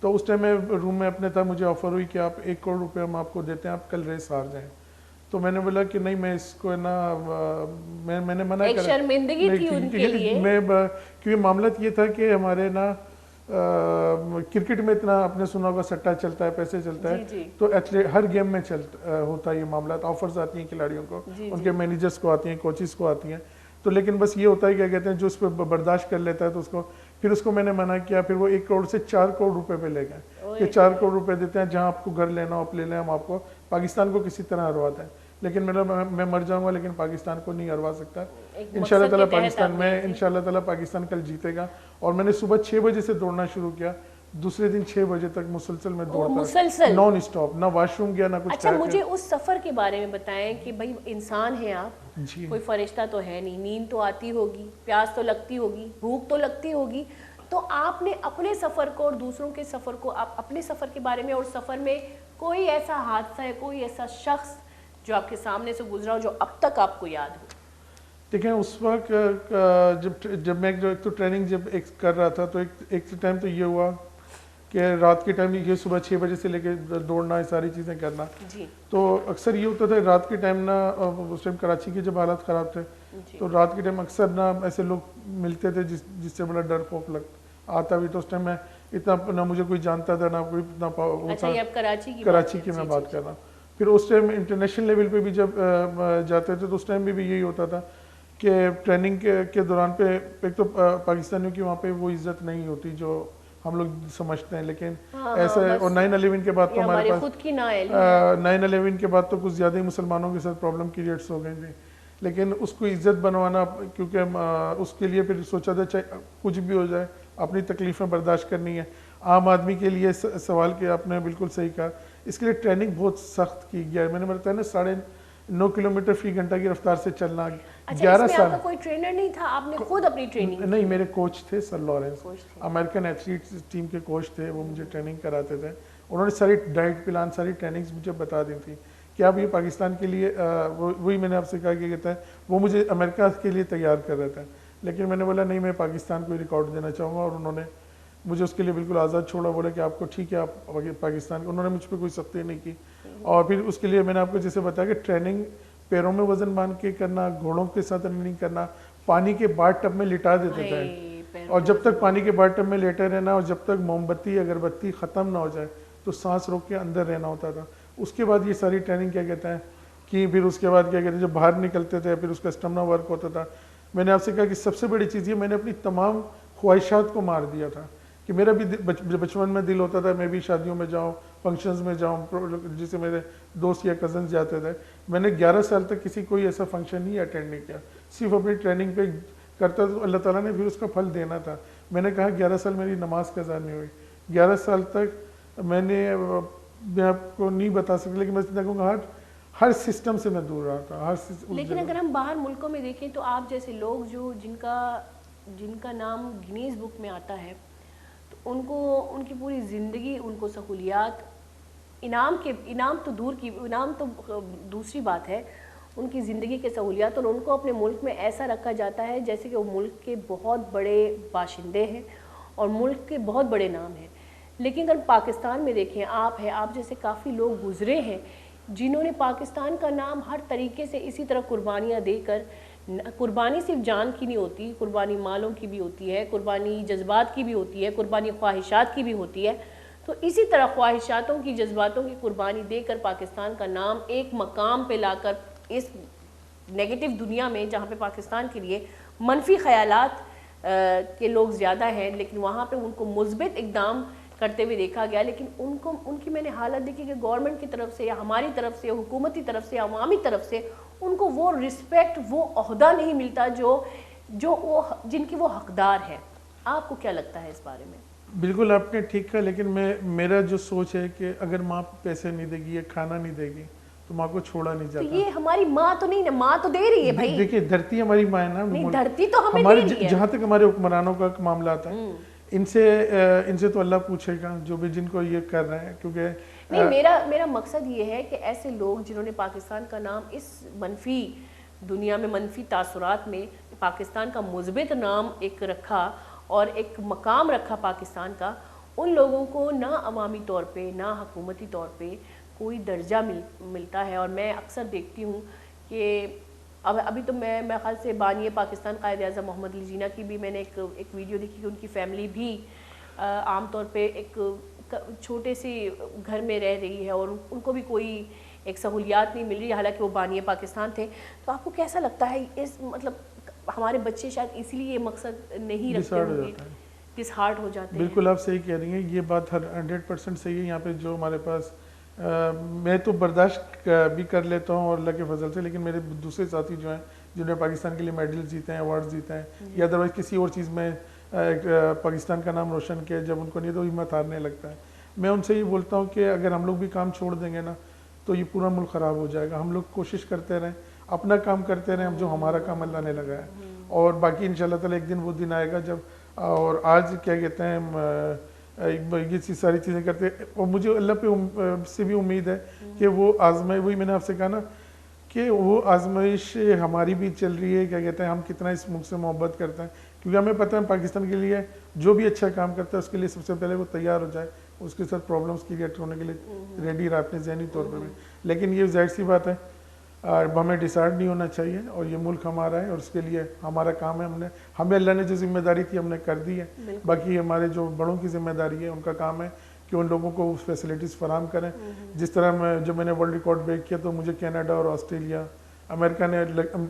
B: تو اس ٹائم میں روم میں اپنے تھا, مجھے آفر ہوئی کہ آپ 1 کروڑ روپے ہم آپ کو دیتے ہیں, آپ کل ریس ہار جائیں. تو میں نے بولا کہ نہیں, میں اس کو نا میں نے منع کرا.
A: شرمندگی تھی ان کے لیے,
B: کیونکہ معاملہ یہ تھا کہ ہمارے نا کرکٹ میں اتنا آپ نے سنا ہوگا سٹا چلتا ہے, پیسے چلتا ہے, تو ایتھلیٹ ہر گیم میں ہوتا ہے یہ معاملات. آفرز آتی ہیں کھلاڑیوں کو, ان کے مینیجرز کو آتی ہیں, کوچز کو آتی ہیں. تو لیکن بس یہ ہوتا ہے کیا کہتے ہیں, جو اس پہ برداشت کر لیتا ہے تو اس کو, پھر اس کو میں نے منع کیا. پھر وہ 1 کروڑ سے 4 کروڑ روپے پہ لے گئے کہ 4 کروڑ روپے دیتے ہیں, جہاں آپ کو گھر لینا ہو آپ لے لیں, ہم آپ کو پاکستان کو کسی طرح ہرواتے ہیں. لیکن میں مر جاؤں گا لیکن پاکستان کو نہیں ہروا سکتا. انشاءاللہ تعالیٰ پاکستان میں انشاءاللہ تعالیٰ پاکستان کل جیتے گا. اور میں نے صبح 6 بجے سے دوڑنا شروع کیا, دوسرے دن 6 بجے تک مسلسل میں دوڑتا, نان اسٹاپ, نہ واش روم گیا نہ کچھ.
A: اچھا, مجھے اس سفر کے بارے میں بتائیں کہ بھائی انسان ہیں آپ, کوئی فرشتہ تو ہے نہیں, نیند تو آتی ہوگی, پیاس تو لگتی ہوگی, بھوک تو لگتی ہوگی. تو آپ نے اپنے سفر کو اور دوسروں کے سفر کو, آپ اپنے سفر کے بارے میں, اور سفر میں کوئی ایسا حادثہ ہے, کوئی ایسا شخص جو آپ کے سامنے سے گزرا ہو جو اب تک آپ کو یاد ہو؟
B: دیکھیں اس وقت جب میں تو ٹریننگ جب کر رہا تھا, تو ایک ٹائم تو یہ ہوا کہ رات کے ٹائم یہ صبح 6 بجے سے لے کے دوڑنا, یہ ساری چیزیں کرنا. تو اکثر یہ ہوتا تھا رات کے ٹائم نا, اس ٹائم کراچی کے جب حالات خراب تھے, تو رات کے ٹائم اکثر نا ایسے لوگ ملتے تھے جس سے بڑا ڈر خوف آتا بھی. تو اس ٹائم میں اتنا نہ مجھے کوئی جانتا تھا نہ کوئی اتنا, کراچی کی میں بات کر رہا ہوں. پھر اس ٹائم انٹرنیشنل لیول پہ بھی جب جاتے تھے تو اس ٹائم بھی یہی ہوتا تھا کہ ٹریننگ کے دوران پہ ایک تو پاکستانیوں کی وہاں پہ وہ عزت نہیں ہوتی جو ہم لوگ سمجھتے ہیں. لیکن ایسا, اور 9/11 کے بعد تو ہمارے پاس 9/11 کے بعد تو کچھ زیادہ ہی مسلمانوں کے ساتھ پرابلم کریٹس ہو گئی تھی. لیکن اس کو عزت بنوانا, کیونکہ اس کے لیے پھر سوچا تھا چاہے کچھ بھی ہو جائے اپنی تکلیفیں برداشت کرنی ہے. عام آدمی کے لیے سوال کہ آپ نے بالکل صحیح کہا, اس کے لیے ٹریننگ بہت سخت کی گیا ہے. میں نے بتایا نا 9.5 کلومیٹر فی گھنٹہ کی رفتار سے چلنا,
A: اچھا اس میں آپ کا کوئی ٹرینر نہیں تھا, آپ نے خود اپنی ٹریننگ؟
B: نہیں, میرے کوچ تھے سر لارنس,
A: کوچ تھے.
B: امریکن ایتھلیٹس ٹیم کے کوچ تھے, وہ مجھے ٹریننگ کراتے تھے. انہوں نے ساری ڈائٹ پلان, ساری ٹریننگز مجھے بتا دی تھی کہ آپ یہ پاکستان کے لیے, وہی میں نے آپ سے کہا کہ کہتا ہے وہ مجھے امریکہ کے لیے تیار کر رہے تھے, لیکن میں نے بولا نہیں, میں پاکستان کو ریکارڈ دینا چاہوں گا, اور انہوں نے مجھے اس کے لیے بالکل آزاد چھوڑا. بولا کہ آپ کو ٹھیک ہے, آپ پاکستان, انہوں نے مجھ پہ کوئی سختی نہیں کی. اور پھر اس کے لیے میں نے آپ کو جیسے بتایا کہ ٹریننگ پیروں میں وزن باندھ کے کرنا, گھوڑوں کے ساتھ رننگ کرنا, پانی کے باتھ ٹب میں لٹا دیتے تھے, اور جب تک پانی کے باتھ ٹب میں لیٹے رہنا, اور جب تک موم بتی اگربتی ختم نہ ہو جائے تو سانس روک کے اندر رہنا ہوتا تھا. اس کے بعد یہ ساری ٹریننگ کیا کہتے ہیں کہ پھر اس کے بعد کیا کہتے ہیں جب باہر نکلتے تھے پھر اس کا اسٹمنا ورک ہوتا تھا. میں نے آپ سے کہا کہ سب سے بڑی چیز یہ, میں نے اپنی تمام خواہشات کو مار دیا تھا کہ میرا بھی بچپن میں دل ہوتا تھا میں بھی شادیوں میں جاؤں, فنکشنز میں جاؤں, جسے میرے دوست یا کزنز جاتے تھے. میں نے 11 سال تک کسی کوئی ایسا فنکشن نہیں اٹینڈ نہیں کیا, صرف اپنی ٹریننگ پہ کرتا تو اللہ تعالیٰ نے پھر اس کا پھل دینا تھا. میں نے کہا 11 سال میری نماز قضا نہیں ہوئی, 11 سال تک میں آپ کو نہیں بتا سکتا, لیکن میں کہوں گا ہر سسٹم سے میں دور رہا تھا.
A: لیکن اگر ہم باہر ملکوں میں دیکھیں تو آپ جیسے لوگ جو جن کا نام گنیز بک میں آتا ہے, تو ان کی پوری زندگی, ان کو سہولیات, انعام تو دوسری بات ہے, ان کی زندگی کے سہولیات, اور ان کو اپنے ملک میں ایسا رکھا جاتا ہے جیسے کہ وہ ملک کے بہت بڑے باشندے ہیں اور ملک کے بہت بڑے نام ہیں. لیکن اگر پاکستان میں دیکھیں, آپ جیسے کافی لوگ گزرے ہیں جنہوں نے پاکستان کا نام ہر طریقے سے اسی طرح قربانیاں دے کر, قربانی صرف جان کی نہیں ہوتی, قربانی مالوں کی بھی ہوتی ہے, قربانی جذبات کی بھی ہوتی ہے, قربانی خواہشات کی بھی ہوتی ہے. تو اسی طرح خواہشاتوں کی, جذباتوں کی قربانی دے کر پاکستان کا نام ایک مقام پہ لا کر اس نیگیٹو دنیا میں, جہاں پہ پاکستان کے لیے منفی خیالات کے لوگ زیادہ ہیں, لیکن وہاں پہ ان کو مثبت اقدام کرتے ہوئے دیکھا گیا. لیکن ان کی میں نے حالت دیکھی کہ گورنمنٹ کی طرف سے یا ہماری طرف سے, حکومتی طرف سے, عوامی طرف سے ان کو وہ رسپیکٹ, وہ عہدہ نہیں ملتا جن کی وہ حقدار ہے. آپ کو کیا لگتا ہے اس بارے میں؟
B: بالکل آپ نے ٹھیک کہا, لیکن میرا جو سوچ ہے کہ اگر ماں پیسے نہیں دے گی یا کھانا نہیں دے گی تو ماں کو چھوڑا نہیں جاتا.
A: تو یہ ہماری ماں تو نہیں, ماں تو دے رہی ہے بھائی.
B: دیکھیے دھرتی ہماری ماں ہے نا,
A: نہیں دھرتی تو ہمیں دے رہی ہے.
B: جہاں تک ہمارے حکمرانوں کا معاملہ آتا ہے, ان سے تو اللہ پوچھے گا جو بھی جن کو یہ کر رہے ہیں. کیونکہ
A: نہیں, میرا مقصد یہ ہے کہ ایسے لوگ جنہوں نے پاکستان کا نام اس منفی دنیا میں, منفی تاثرات میں پاکستان کا مثبت نام ایک رکھا اور ایک مقام رکھا پاکستان کا, ان لوگوں کو نہ عوامی طور پہ نہ حکومتی طور پہ کوئی درجہ ملتا ہے. اور میں اکثر دیکھتی ہوں کہ ابھی تو میں خیال سے بانی پاکستان قائد اعظم محمد علی جناح کی بھی میں نے ایک ویڈیو دیکھی کہ ان کی فیملی بھی عام طور پہ ایک چھوٹے سے گھر میں رہ رہی ہے اور ان کو بھی کوئی ایک سہولیات نہیں مل رہی, حالانکہ وہ بانی پاکستان تھے. تو آپ کو کیسا لگتا ہے مطلب ہمارے بچے شاید اسی لیے یہ مقصد نہیں رکھتے ہوں گے, ڈس ہارٹ ہو جاتے ہیں؟
B: بالکل آپ صحیح کہہ رہی ہیں, یہ بات 100% صحیح ہے. یہاں پہ جو ہمارے پاس میں تو برداشت بھی کر لیتا ہوں اور اللہ کے فضل سے, لیکن میرے دوسرے ساتھی جو ہیں جنہوں نے پاکستان کے لیے میڈل جیتے ہیں, ایوارڈ جیتے ہیں, یا ادروائز کسی اور چیز میں پاکستان کا نام روشن کیا, جب ان کو نہیں تو ہمت ہارنے لگتا ہے. میں ان سے یہ بولتا ہوں کہ اگر ہم لوگ بھی کام چھوڑ دیں گے نا تو یہ پورا ملک خراب ہو جائے گا. ہم لوگ کوشش کرتے رہیں, اپنا کام کرتے رہیں, جو ہمارا کام اللہ نے لگایا ہے, اور باقی انشاءاللہ تعالی ایک دن وہ دن آئے گا جب, اور آج کیا کہتے ہیں یہ ساری چیزیں کرتے ہیں, اور مجھے اللہ پہ سے بھی امید ہے کہ وہ آزمائش, وہی میں نے آپ سے کہا نا کہ وہ آزمائش ہماری بھی چل رہی ہے. کیا کہتے ہیں ہم کتنا اس ملک سے محبت کرتے ہیں, کیونکہ ہمیں پتہ ہے پاکستان کے لیے جو بھی اچھا کام کرتا ہے اس کے لیے سب سے پہلے وہ تیار ہو جائے, اس کے ساتھ پرابلمس کریٹ ہونے کے لیے ریڈی رہا اپنے ذہنی طور پر بھی. لیکن یہ ظاہر سی بات ہے, ہمیں ڈسارڈ نہیں ہونا چاہیے, اور یہ ملک ہمارا ہے اور اس کے لیے ہمارا کام ہے, ہمیں اللہ نے جو ذمہ داری تھی ہم نے کر دی ہے. باقی ہمارے جو بڑوں کی ذمہ داری ہے, ان کا کام ہے کہ ان لوگوں کو فیسلٹیز فراہم کریں. جس طرح جب میں نے ورلڈ ریکارڈ بریک کیا تو مجھے کینیڈا اور آسٹریلیا, امریکہ نے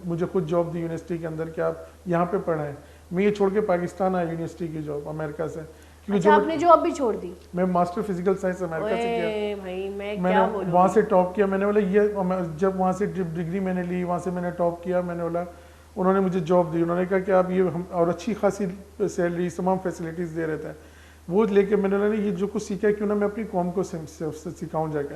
B: مجھے خود جاب دی یونیورسٹی کے اندر کہ آپ یہاں پہ پڑھائیں. میں یہ چھوڑ کے پاکستان آیا یونیورسٹی کی جاب امریکہ سے.
A: اچھا آپ نے جاب بھی چھوڑ دی؟
B: میں ماسٹر فزیکل سائنس امریکہ سے کیا,
A: بھائی میں
B: نے وہاں سے ٹاپ کیا. میں نے بولا یہ جب وہاں سے ڈگری میں نے لی, وہاں سے میں نے ٹاپ کیا, میں نے بولا انہوں نے مجھے جاب دی, انہوں نے کہا کہ آپ یہ اور اچھی خاصی سیلری تمام فیسلٹیز دے رہے تھے. وہ لے کے میں نے بولا یہ جو کچھ سیکھا ہے کیوں نہ میں اپنی قوم کو سکھاؤں جا کے.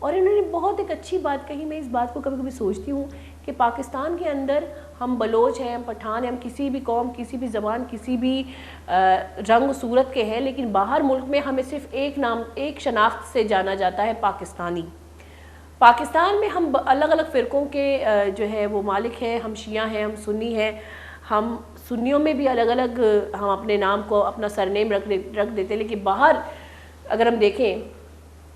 A: اور انہوں نے بہت ایک اچھی بات کہی. میں اس بات کو کبھی کبھی سوچتی ہوں کہ پاکستان کے اندر ہم بلوچ ہیں, ہم پٹھان ہیں, ہم کسی بھی قوم, کسی بھی زبان, کسی بھی رنگ و صورت کے ہیں, لیکن باہر ملک میں ہمیں صرف ایک نام, ایک شناخت سے جانا جاتا ہے, پاکستانی. پاکستان میں ہم الگ الگ فرقوں کے جو ہے وہ مالک ہیں. ہم شیعہ ہیں, ہم سنی ہیں. ہم سنیوں میں بھی الگ الگ ہم اپنے نام کو, اپنا سرنیم رکھ دیتے ہیں, لیکن باہر اگر ہم دیکھیں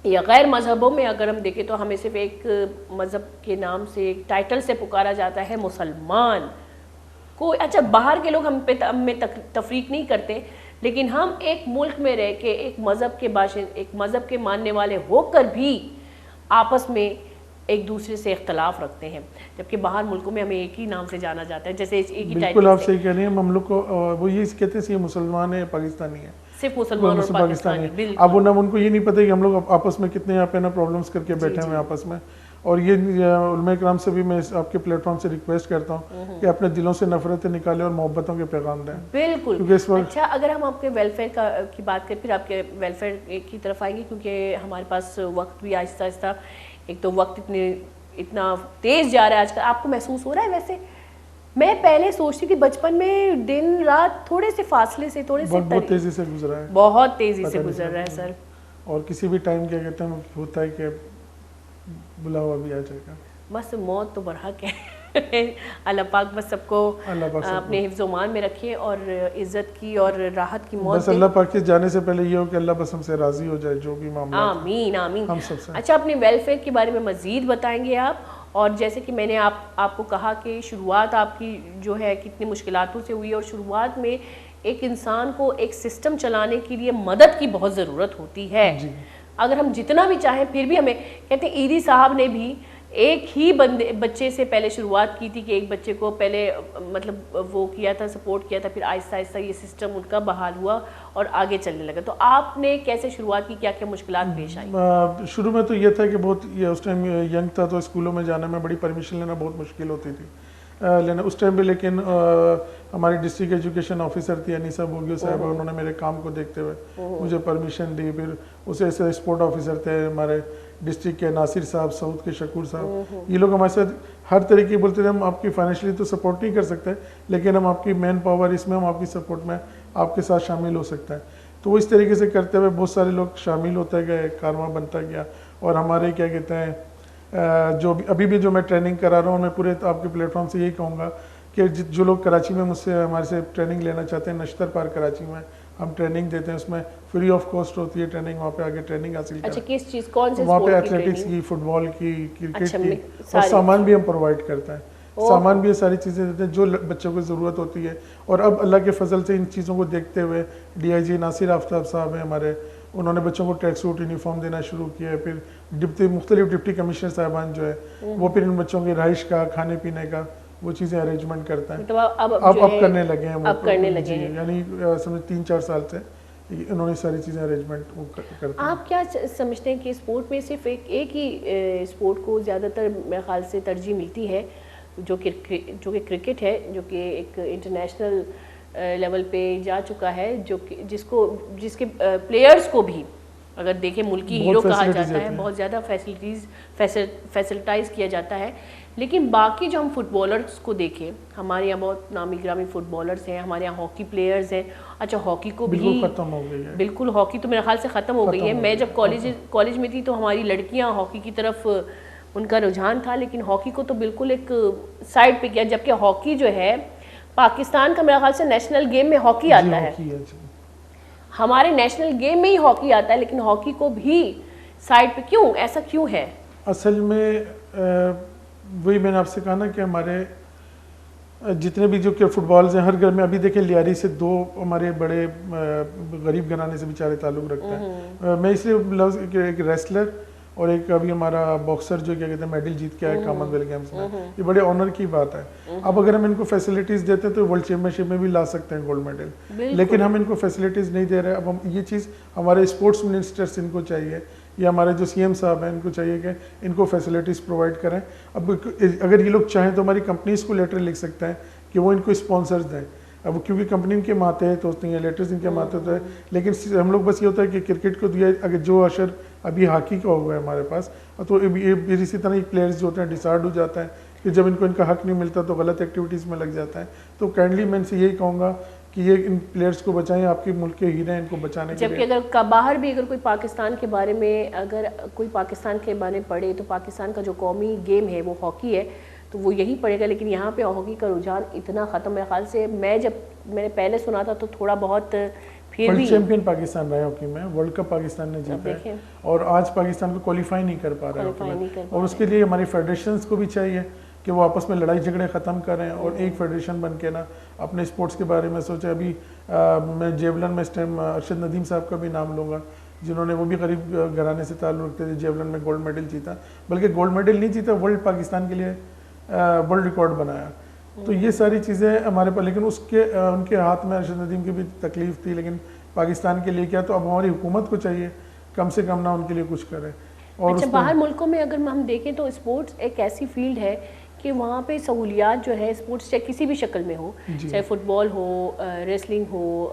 A: یا غیر مذہبوں میں اگر ہم دیکھیں تو ہمیں صرف ایک مذہب کے نام سے, ایک ٹائٹل سے پکارا جاتا ہے, مسلمان. کوئی اچھا باہر کے لوگ ہم پہ ہمیں تفریق نہیں کرتے, لیکن ہم ایک ملک میں رہ کے ایک مذہب کے باشندے, ایک مذہب کے ماننے والے ہو کر بھی آپس میں ایک دوسرے سے اختلاف رکھتے ہیں, جبکہ باہر ملکوں میں ہمیں ایک ہی نام سے جانا جاتا ہے, جیسے ایک ہی ٹائٹل.
B: بالکل آپ صحیح کہہ رہی ہیں. ہم لوگ کو وہ یہ کہتے ہیں یہ مسلمان ہے, پاکستانی ہے,
A: صرف مسلمان اور پاکستانی. بالکل.
B: اب انہیں ان کو یہ نہیں پتہ کہ ہم لوگ آپس میں کتنے یہاں پہ نا پرابلمس کر کے بیٹھے ہوئے آپس میں. اور یہ علماء کرام سے بھی میں آپ کے پلیٹ فارم سے ریکویسٹ کرتا ہوں کہ اپنے دلوں سے نفرتیں نکالیں اور محبتوں کے پیغام دیں.
A: بالکل. اچھا اگر ہم آپ کے ویلفیئر کی بات کریں, پھر آپ کے ویلفیئر کی طرف آئیں گے, کیونکہ ہمارے پاس وقت بھی آہستہ آہستہ, ایک تو وقت اتنا تیز جا رہا ہے آج کل. آپ کو محسوس ہو رہا ہے ویسے؟ میں پہلے سوچتی تھی بچپن میں دن رات تھوڑے سے فاصلے سے, تھوڑے سے
B: بہت تیزی سے گزرا ہے,
A: بہت تیزی سے گزر رہا ہے سر.
B: اور کسی بھی ٹائم کیا کہتے ہیں ہوتا ہے کہ بلاوا بھی آ جائے گا.
A: بس موت تو برحق ہے. اللہ پاک بس سب کو اپنے حفظ و امان میں رکھے اور عزت کی اور راحت کی موت.
B: بس اللہ پاک کے جانے سے پہلے یہ ہو کہ اللہ بس ہم سے راضی ہو جائے, جو بھی معاملہ.
A: آمین آمین.
B: ہم سب سے.
A: اچھا اپنے ویلفیئر کے بارے میں مزید بتائیں گے آپ؟ اور جیسے کہ میں نے آپ کو کہا کہ شروعات آپ کی جو ہے کتنی مشکلاتوں سے ہوئی, اور شروعات میں ایک انسان کو ایک سسٹم چلانے کے لیے مدد کی بہت ضرورت ہوتی ہے. اگر ہم جتنا بھی چاہیں پھر بھی ہمیں, کہتے ہیں ایدی صاحب نے بھی ایک ہی بچے سے پہلے شروعات کی تھی, کہ ایک بچے کو پہلے مطلب وہ کیا تھا, سپورٹ کیا تھا, پھر آہستہ آہستہ یہ سسٹم ان کا بحال ہوا اور آگے چلنے لگا. تو آپ نے کیسے شروعات کی, کیا کیا مشکلات پیش آئی؟
B: شروع میں تو یہ تھا کہ بہت, یہ اس ٹائم ینگ تھا تو اسکولوں میں جانے میں بڑی پرمیشن لینا بہت مشکل ہوتی تھی لینا اس ٹائم پہ. لیکن ہماری ڈسٹرکٹ ایجوکیشن آفیسر تھی انیسا بوگیو صاحبہ, انہوں نے میرے کام کو دیکھتے ہوئے مجھے پرمیشن دی. پھر اسے ایسے اسپورٹ آفیسر تھے ہمارے ڈسٹرکٹ کے, ناصر صاحب, ساؤتھ کے شکور صاحب, یہ لوگ ہمارے ساتھ ہر طریقے بولتے تھے ہم آپ کی فائنینشلی تو سپورٹ نہیں کر سکتے, لیکن ہم آپ کی مین پاور اس میں, ہم آپ کی سپورٹ میں آپ کے ساتھ شامل ہو سکتے ہیں. تو وہ اس طریقے سے کرتے ہوئے بہت سارے لوگ شامل ہوتے گئے, کارواں بنتا گیا. اور ہمارے کیا کہتے ہیں جو ابھی بھی جو میں ٹریننگ کرا رہا ہوں, میں پورے آپ کے پلیٹ فارم سے یہی کہوں گا کہ جو لوگ کراچی میں مجھ سے ہمارے سے ٹریننگ لینا چاہتے ہیں, نشتر پارک کراچی میں ہم ٹریننگ دیتے ہیں, اس میں فری آف کاسٹ ہوتی ہے ٹریننگ, وہاں پہ آگے ٹریننگ حاصل کریں.
A: اچھا کس چیز, کون سے
B: وہاں پہ
A: اسپورٹ کی
B: ایتھلیٹکس
A: ٹریننگ؟
B: کی, فٹ بال کی, کرکٹ کی,
A: اچھا,
B: اور سامان بھی ہم پرووائڈ کرتے ہیں. سامان بھی یہ ساری چیزیں دیتے ہیں جو بچوں کو ضرورت ہوتی ہے. اور اب اللہ کے فضل سے ان چیزوں کو دیکھتے ہوئے ڈی آئی جی ناصر آفتاب صاحب ہیں ہمارے, انہوں نے بچوں کو ٹریک سوٹ یونیفارم دینا شروع کیا ہے. پھر مختلف ڈپٹی کمشنر صاحبان جو ہے وہ پھر ان بچوں کی رہائش کا, کھانے پینے کا وہ چیزیں ارینجمنٹ کرتے ہیں. اب کرنے لگے ہیں, اب
A: کرنے لگے ہیں,
B: یعنی سمجھ 3-4 سال سے انہوں نے ساری چیزیں ارینجمنٹ کرتے ہیں.
A: آپ کیا سمجھتے ہیں کہ اسپورٹ میں صرف ایک ہی اسپورٹ کو زیادہ تر میرے خیال سے ترجیح ملتی ہے, جو کہ کرکٹ ہے, جو کہ ایک انٹرنیشنل لیول پہ جا چکا ہے, جس کے پلیئرز کو بھی اگر دیکھیں ملکی ہیرو کہا جاتا ہے, بہت زیادہ فیسلٹائز کیا جاتا ہے. لیکن باقی جو ہم فٹ بالرز کو دیکھیں, ہمارے یہاں بہت نامی گرامی فٹ بالرز ہیں, ہمارے یہاں ہاکی پلیئرز ہیں. اچھا ہاکی کو بھی
B: ختم ہو گئی ہے,
A: بالکل ہاکی تو میرے خیال سے ختم ہو گئی ہے. میں جب کالج میں تھی تو ہماری لڑکیاں ہاکی کی طرف ان کا رجحان تھا, لیکن ہاکی کو تو بالکل ایک سائڈ پہ کیا, جبکہ ہاکی جو ہے پاکستان کا میرے خیال سے نیشنل گیم میں ہاکی آتا ہے, ہمارے نیشنل گیم میں ہی ہاکی آتا ہے, لیکن ہاکی کو بھی سائڈ پہ کیوں, ایسا کیوں ہے؟
B: اصل میں وہی میں نے آپ سے کہا نا کہ ہمارے جتنے بھی جو کہ فٹ بالز ہیں ہر گھر میں, ابھی دیکھیں لیاری سے 2 ہمارے بڑے غریب گھرانے سے بیچارے تعلق رکھتے ہیں. میں اس لیے ایک ریسلر اور ایک ابھی ہمارا باکسر جو کیا کہتے ہیں میڈل جیت کے آئے کامن ویلتھ گیمز میں, یہ بڑے آنر کی بات ہے. اب اگر ہم ان کو فیسلٹیز دیتے ہیں تو ورلڈ چیمپئن شپ میں بھی لا سکتے ہیں گولڈ میڈل, لیکن ہم ان کو فیسلٹیز نہیں دے رہے. اب ہم یہ چیز ہمارے اسپورٹس منسٹرس ان کو چاہیے, یا ہمارے جو سی ایم صاحب ہیں ان کو چاہیے کہ ان کو فیسلٹیز پرووائڈ کریں. اب اگر یہ لوگ چاہیں تو ہماری کمپنیز کو لیٹر لکھ سکتے ہیں کہ وہ ان کو اسپانسرز دیں, اب کیونکہ کمپنی ان کے ماتحت ہوتی ہیں, لیٹرز ان کے ماتحت ہوتا ہے, لیکن ہم لوگ بس یہ ہوتا ہے کہ کرکٹ کو دیا, اگر جو اشر ابھی ہاکی کا ہوا ہے ہمارے پاس, تو اسی طرح پلیئرز جو ہوتے ہیں ڈسارڈ ہو جاتا ہے کہ جب ان کو ان کا حق نہیں ملتا تو غلط ایکٹیویٹیز میں لگ جاتا ہے. تو کائنڈلی میں ان سے یہی کہوں گا کہ یہ ان پلیئرز کو بچائیں, آپ کے ملک کے ہیرے ہیں, ان کو بچانے کے لیے.
A: جبکہ اگر باہر بھی اگر کوئی پاکستان کے بارے میں اگر کوئی پاکستان کے بارے میں پڑھے تو پاکستان کا جو قومی گیم ہے وہ ہاکی ہے, تو وہ یہی پڑھے گا. لیکن یہاں پہ ہاکی کا رجحان اتنا ختم, میرے خیال سے میں نے پہلے سنا تھا تو تھوڑا بہت پھر بھی
B: ورلڈ چیمپئن پاکستان رہا ہے ہاکی میں, ورلڈ کپ پاکستان نے جیتا ہے, اور آج پاکستان کو کوالیفائی نہیں کر پا رہا ہے ہاکی میں. اور اس کے لیے ہماری فیڈریشنز کو بھی چاہیے کہ وہ آپس میں لڑائی جھگڑے ختم کریں اور ایک فیڈریشن بن کے نا اپنے اسپورٹس کے بارے میں سوچیں. ابھی میں جیولن میں اس ٹائم ارشد ندیم صاحب کا بھی نام لوں گا, جنہوں نے وہ بھی غریب گھرانے سے تعلق رکھتے تھے, جیولن میں گولڈ میڈل جیتا, بلکہ گولڈ میڈل نہیں جیتا, ورلڈ پاکستان کے لیے ورلڈ ریکارڈ بنایا. تو یہ ساری چیزیں ہمارے پاس, لیکن ان کے ہاتھ میں ارشد ندیم کی بھی تکلیف تھی, لیکن پاکستان کے لیے کیا, تو اب ہماری حکومت کو چاہیے کم سے کم نہ ان کے لیے کچھ کرے. اور
A: اچھا, باہر ملکوں میں اگر ہم دیکھیں تو اسپورٹس ایک ایسی فیلڈ ہے کہ وہاں پہ سہولیات جو ہے اسپورٹس چاہے کسی بھی شکل میں ہو, چاہے فٹ بال ہو, ریسلنگ ہو,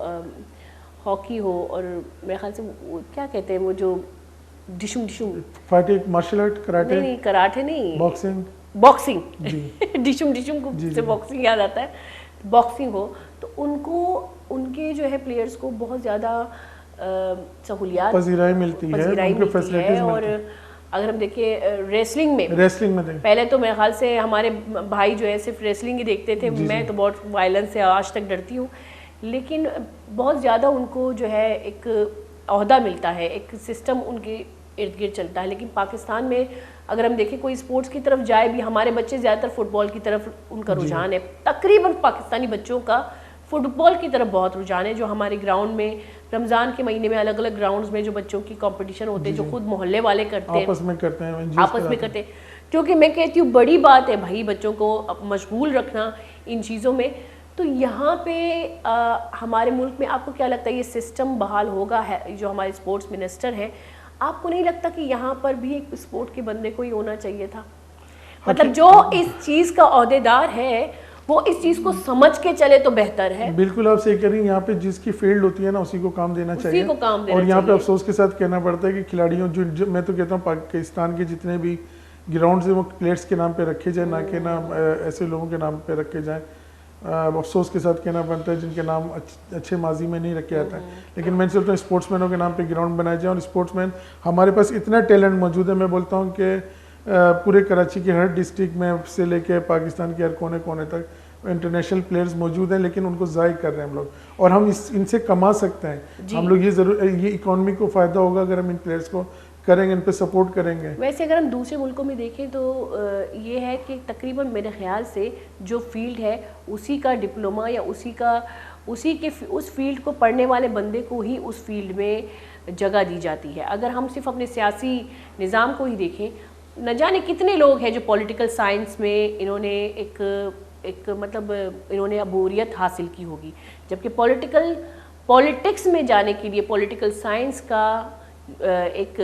A: ہاکی ہو, اور میرے خیال سے کیا کہتے ہیں وہ جو ڈشم
B: فائٹنگ مارشل آرٹ, کراٹے,
A: نہیں کراٹے نہیں,
B: باکسنگ
A: ڈشم کو سے باکسنگ یاد آتا ہے, باکسنگ ہو, تو ان کے جو ہے پلیئرز کو بہت زیادہ سہولیات
B: پذیرائی ملتی ہے.
A: اور اگر ہم دیکھیں ریسلنگ میں پہلے تو میرے خیال سے ہمارے بھائی جو ہے صرف ریسلنگ ہی دیکھتے تھے, میں تو بہت وائلنس سے آج تک ڈرتی ہوں, لیکن بہت زیادہ ان کو جو ہے ایک عہدہ ملتا ہے, ایک سسٹم ان کے ارد گرد چلتا ہے. لیکن پاکستان میں اگر ہم دیکھیں کوئی اسپورٹس کی طرف جائے بھی, ہمارے بچے زیادہ تر فٹ بال کی طرف ان کا رجحان ہے, تقریباً پاکستانی بچوں کا فٹ بال کی طرف بہت رجحان ہے. جو ہمارے گراؤنڈ میں رمضان کے مہینے میں الگ الگ گراؤنڈز میں جو بچوں کی کمپٹیشن ہوتے ہیں, جو خود محلے والے کرتے ہیں,
B: آپس میں کرتے ہیں,
A: کیونکہ میں کہتی ہوں بڑی بات ہے بھائی بچوں کو مشغول رکھنا ان چیزوں میں. تو یہاں پہ ہمارے ملک میں آپ کو کیا لگتا ہے یہ سسٹم بحال ہوگا؟ ہے جو ہمارے اسپورٹس منسٹر ہیں, آپ کو نہیں لگتا کہ یہاں پر بھی ایک اسپورٹ کے بندے کو ہی ہونا چاہیے تھا؟ مطلب جو اس چیز کا عہدیدار ہے وہ اس چیز کو سمجھ کے چلے تو بہتر ہے.
B: بالکل آپ صحیح کہہ رہی ہیں, یہاں پہ جس کی فیلڈ ہوتی ہے نا اسی کو کام دینا چاہیے. اور یہاں پہ افسوس کے ساتھ کہنا پڑتا ہے کہ کھلاڑیوں جو میں تو کہتا ہوں پاکستان کے جتنے بھی گراؤنڈز ہیں وہ پلیئرس کے نام پہ رکھے جائیں, نہ کہ نام ایسے لوگوں کے نام پہ رکھے جائیں. افسوس کے ساتھ کہنا پڑتا ہے جن کے نام اچھے ماضی میں نہیں رکھے جاتا ہے. لیکن میں سوچتا ہوں اسپورٹس مینوں کے نام پہ گراؤنڈ بنائے جائیں, اور اسپورٹس مین ہمارے پاس اتنا ٹیلنٹ موجود ہے. میں بولتا ہوں کہ پورے کراچی کے ہر ڈسٹرکٹ میں سے لے کے پاکستان کے ہر کونے کونے تک انٹرنیشنل پلیئرز موجود ہیں, لیکن ان کو ضائع کر رہے ہیں ہم لوگ, اور ہم ان سے کما سکتے ہیں. ہم لوگ یہ اکانومی کو فائدہ ہوگا اگر ہم ان پلیئرز کو کریں گے, ان پہ سپورٹ کریں گے.
A: ویسے اگر ہم دوسرے ملکوں میں دیکھیں تو یہ ہے کہ تقریباً میرے خیال سے جو فیلڈ ہے اسی کا ڈپلوما یا اس فیلڈ کو پڑھنے والے بندے کو ہی اس فیلڈ میں جگہ دی جاتی ہے. اگر ہم صرف اپنے سیاسی نظام کو ہی دیکھیں, نہ جانے کتنے لوگ ہیں جو پولیٹیکل سائنس میں انہوں نے ایک مطلب انہوں نے عبوریت حاصل کی ہوگی, جبکہ پولیٹکس میں جانے کے لیے پولیٹیکل سائنس کا ایک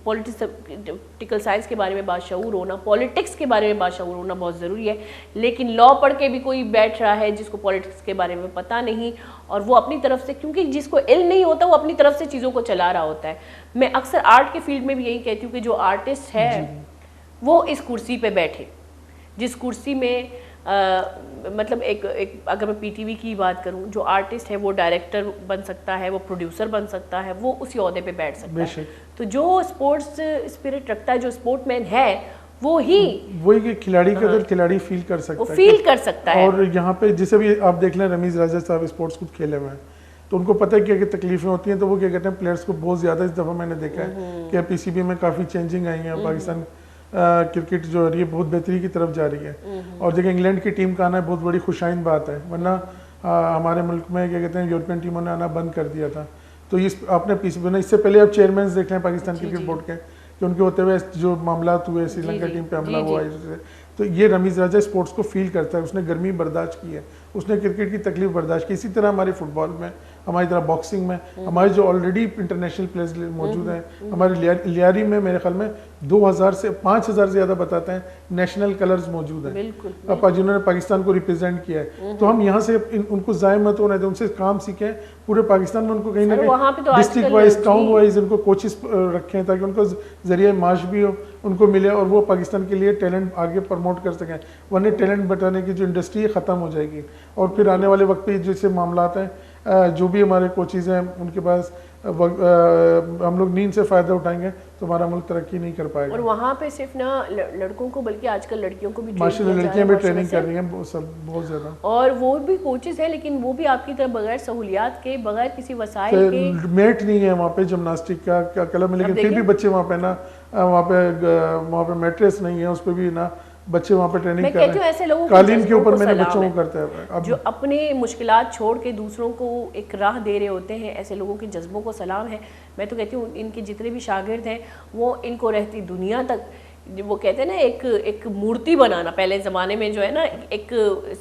A: پولیٹیکل سائنس کے بارے میں باشعور ہونا, پولیٹکس کے بارے میں باشعور ہونا بہت ضروری ہے. لیکن لاء پڑھ کے بھی کوئی بیٹھ رہا ہے جس کو پولیٹکس کے بارے میں پتہ نہیں, اور وہ اپنی طرف سے, کیونکہ جس کو علم نہیں ہوتا وہ اپنی طرف سے چیزوں کو چلا رہا ہوتا ہے. میں اکثر آرٹ کے فیلڈ میں بھی یہی کہتی ہوں کہ جو آرٹسٹ ہے وہ اس کرسی پہ بیٹھے, جس کرسی میں مطلب ایک اگر میں پی ٹی وی کی بات کروں, جو آرٹسٹ ہے وہ ڈائریکٹر بن سکتا ہے, وہ پروڈیوسر بن سکتا ہے, وہ اسی عہدے پہ بیٹھ سکتا ہے. تو جو اسپورٹس اسپرٹ رکھتا ہے, جو اسپورٹ مین ہے, وہی
B: کہ کھلاڑی کا کھلاڑی فیل کر سکتا ہے. اور یہاں پہ جیسے بھی آپ دیکھ لیں رمیز راجہ صاحب اسپورٹس خود کھیلے ہوئے ہیں, تو ان کو پتہ ہے کہ تکلیفیں ہوتی ہیں, تو وہ کیا کہتے ہیں پلیئرس کو بہت زیادہ, اس دفعہ میں نے دیکھا ہے کہ پی سی بی میں کافی چینجنگ آئی ہیں, پاکستان کرکٹ جو ہے بہت بہتری کی طرف جا رہی ہے. اور دیکھیں انگلینڈ کی ٹیم کا آنا بہت بڑی خوشائند بات ہے, ورنہ ہمارے ملک میں کیا کہتے ہیں یورپین ٹیموں نے آنا بند کر دیا تھا. تو آپ نے پی سی بی, اس سے پہلے آپ چیئرمینز دیکھ لیں پاکستان کرکٹ بورڈ کے, کہ ان کے ہوتے ہوئے جو معاملات ہوئے, سری لنکا ٹیم پہ حملہ ہوا, تو یہ رمیز راجہ اسپورٹس کو فیل کرتا ہے, اس نے گرمی برداشت کی ہے, اس نے کرکٹ کی تکلیف برداشت کی. اسی طرح ہمارے فٹ بال میں ہماری طرح باکسنگ میں ہمارے جو آلریڈی انٹرنیشنل پلیئرز موجود ہیں، ہمارے لیاری میں میرے خیال میں 2000 سے 5000 سے زیادہ بتاتے ہیں نیشنل کلرز موجود ہیں جنہوں نے پاکستان کو ریپرزینٹ کیا ہے. تو ہم یہاں سے ان کو ضائع مت ہونے دیں، ان سے کام سیکھیں. پورے پاکستان میں ان کو کہیں نہ کہیں ڈسٹرکٹ وائز ٹاؤن وائز ان کو کوچز رکھیں تاکہ ان کو ذریعہ معاش بھی ہو ان کو ملے اور وہ پاکستان کے لیے ٹیلنٹ آگے پروموٹ کر سکیں. ورنہ ٹیلنٹ بتانے کی جو انڈسٹری ہے ختم ہو جائے گی. اور پھر آنے والے وقت پہ جیسے معاملات ہیں جو بھی ہمارے کوچز ہیں ان کے پاس ہم لوگ نیند سے فائدہ اٹھائیں گے تو ہمارا ملک ترقی نہیں کر پائے گا.
A: اور وہاں پہ صرف نہ لڑکوں کو بلکہ آج کل لڑکیوں کو بھی
B: ماشاءاللہ لڑکیاں بھی ٹریننگ کر رہی ہیں بہت زیادہ.
A: اور وہ بھی کوچز ہیں لیکن وہ بھی آپ کی طرح بغیر سہولیات کے بغیر کسی وسائل کے.
B: میٹ نہیں ہے وہاں پہ جمناسٹک کا کلب میں، لیکن پھر بھی بچے وہاں پہ نا وہاں پہ میٹریس نہیں ہے، اس پہ بھی نا بچے وہاں پہ ٹریننگ کر رہے ہیں. قالین کے اوپر میں نے بچوں کو کرتا ہے
A: جو اپنے مشکلات چھوڑ کے دوسروں کو ایک راہ دے رہے ہوتے ہیں. ایسے لوگوں کے جذبوں کو سلام ہے. میں تو کہتی ہوں ان کے جتنے بھی شاگرد ہیں وہ ان کو رہتی دنیا تک وہ کہتے ہیں نا ایک مورتی بنانا. پہلے زمانے میں جو ہے نا ایک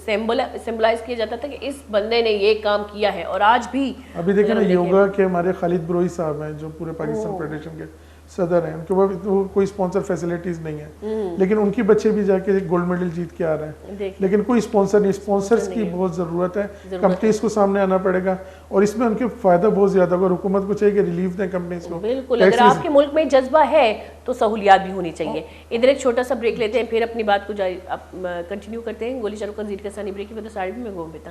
A: سمبلائز کیا جاتا تھا کہ اس بندے نے یہ کام کیا ہے. اور آج بھی
B: ابھی دیکھیں نا یوگا کے ہمارے خالد بروئی صاحب ہیں جو پورے پاکستان فیڈریشن کے صدر ہیں، ان کے پاس کوئی اسپانسر فیسلٹیز نہیں ہے لیکن ان کے بچے بھی جا کے گولڈ میڈل جیت کے آ رہے ہیں. لیکن کوئی اسپانسر نہیں. اسپانسرز کی بہت ضرورت ہے. کمپنیز کو سامنے آنا پڑے گا اور اس میں ان کے فائدہ بہت زیادہ ہوگا. حکومت کو چاہیے کہ ریلیف دیں کمپنیز کو.
A: بالکل. اگر آپ کے ملک میں جذبہ ہے تو سہولیات بھی ہونی چاہیے. ادھر ایک چھوٹا سا بریک لیتے ہیں پھر اپنی بات کو جاری کنٹینیو کرتے ہیں. گولی چاروں کا زیر کا ثانی بریک کی وجہ سے بھی میں گھوم بیتا.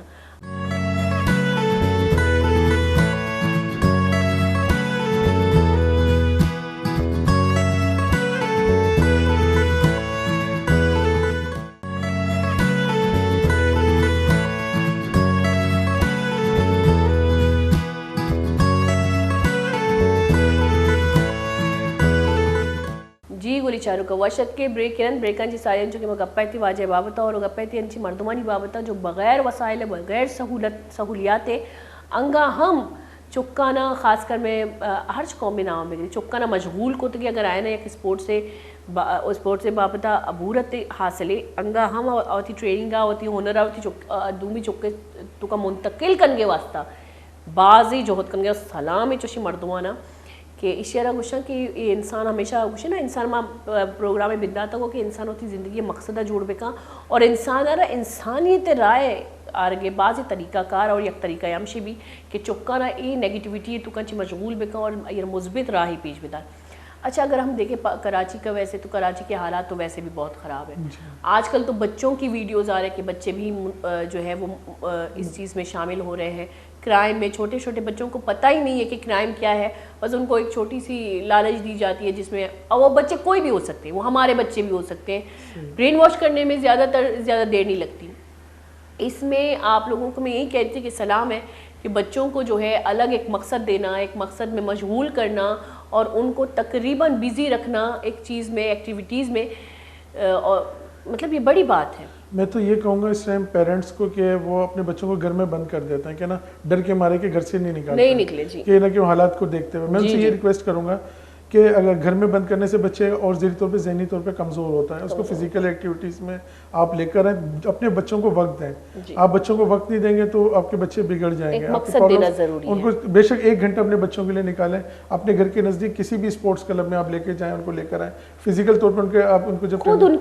A: جی گولی چاروں کا وشت کے بریک کرن بریکان ساری انچو کہ گپیتی واجہ بابتا اور گپیتی انچی مردمانی بابتا جو بغیر وسائل بغیر سہولیات انگا ہم چکانا خاص کر میں ہر قوم میں نام میں چکانا مشغول کو تو کہ اگر آئے نا ایک اسپورٹ سے بابتا عبورت حاصلے انگا ہم آتی ٹریننگ آتی ہنر آتی دومی چکے تو کا منتقل کنگے واسطہ بعضی جوہد کنگے سلام چوشی مردمانا کہ اشارہ گوشن کہ یہ انسان ہمیشہ گوشن نا انسان ماں پروگرام میں بنداتا ہو کہ انسان ہوتی زندگی مقصدہ جوڑ بکا اور انسان آرہ انسانیت رائے آرگے بعض طریقہ کار اور یک طریقہ یامشی بھی کہ چکانا ای نیگیٹیویٹی تو کنچی مشغول بکا اور یہ مثبت راہی پیش بتا. اچھا اگر ہم دیکھیں کراچی کا ویسے تو کراچی کے حالات تو ویسے بھی بہت خراب ہے. آج کل تو بچوں کی ویڈیوز آ رہے ہیں کہ بچے بھی جو ہے وہ اس چیز میں شامل ہو رہے ہیں کرائم میں. چھوٹے چھوٹے بچوں کو پتہ ہی نہیں ہے کہ کرائم کیا ہے. بس ان کو ایک چھوٹی سی لالچ دی جاتی ہے جس میں وہ بچے کوئی بھی ہو سکتے ہیں، وہ ہمارے بچے بھی ہو سکتے ہیں. برین واش کرنے میں زیادہ دیر نہیں لگتی. اس میں آپ لوگوں کو میں یہی کہتی کہ سلام ہے کہ بچوں کو جو ہے الگ ایک مقصد دینا، ایک مقصد میں مشغول کرنا اور ان کو تقریباً بیزی رکھنا ایک چیز میں ایکٹیویٹیز میں اور مطلب یہ بڑی بات ہے.
B: میں تو یہ کہوں گا اس ٹائم پیرنٹس کو کہ وہ اپنے بچوں کو گھر میں بند کر دیتے ہیں کہ نا ڈر کے مارے کہ گھر سے نہیں
A: نکلے جی
B: کہ نہ کہ حالات کو دیکھتے ہوئے. میں ان سے یہ ریکویسٹ کروں گا کہ اگر گھر میں بند کرنے سے بچے اور ذہنی طور پہ کمزور ہوتا ہے، اس کو فزیکل ایکٹیویٹیز میں آپ لے کر آئیں. اپنے بچوں کو وقت دیں. آپ بچوں کو وقت نہیں دیں گے تو آپ کے بچے بگڑ جائیں گے. ان کو بے شک 1 گھنٹہ اپنے بچوں کے لیے نکالیں. اپنے گھر کے نزدیک کسی بھی اسپورٹس کلب میں آپ لے کے جائیں، ان کو لے کر آئیں. فزیکل طور پر آپ ان کو جب ان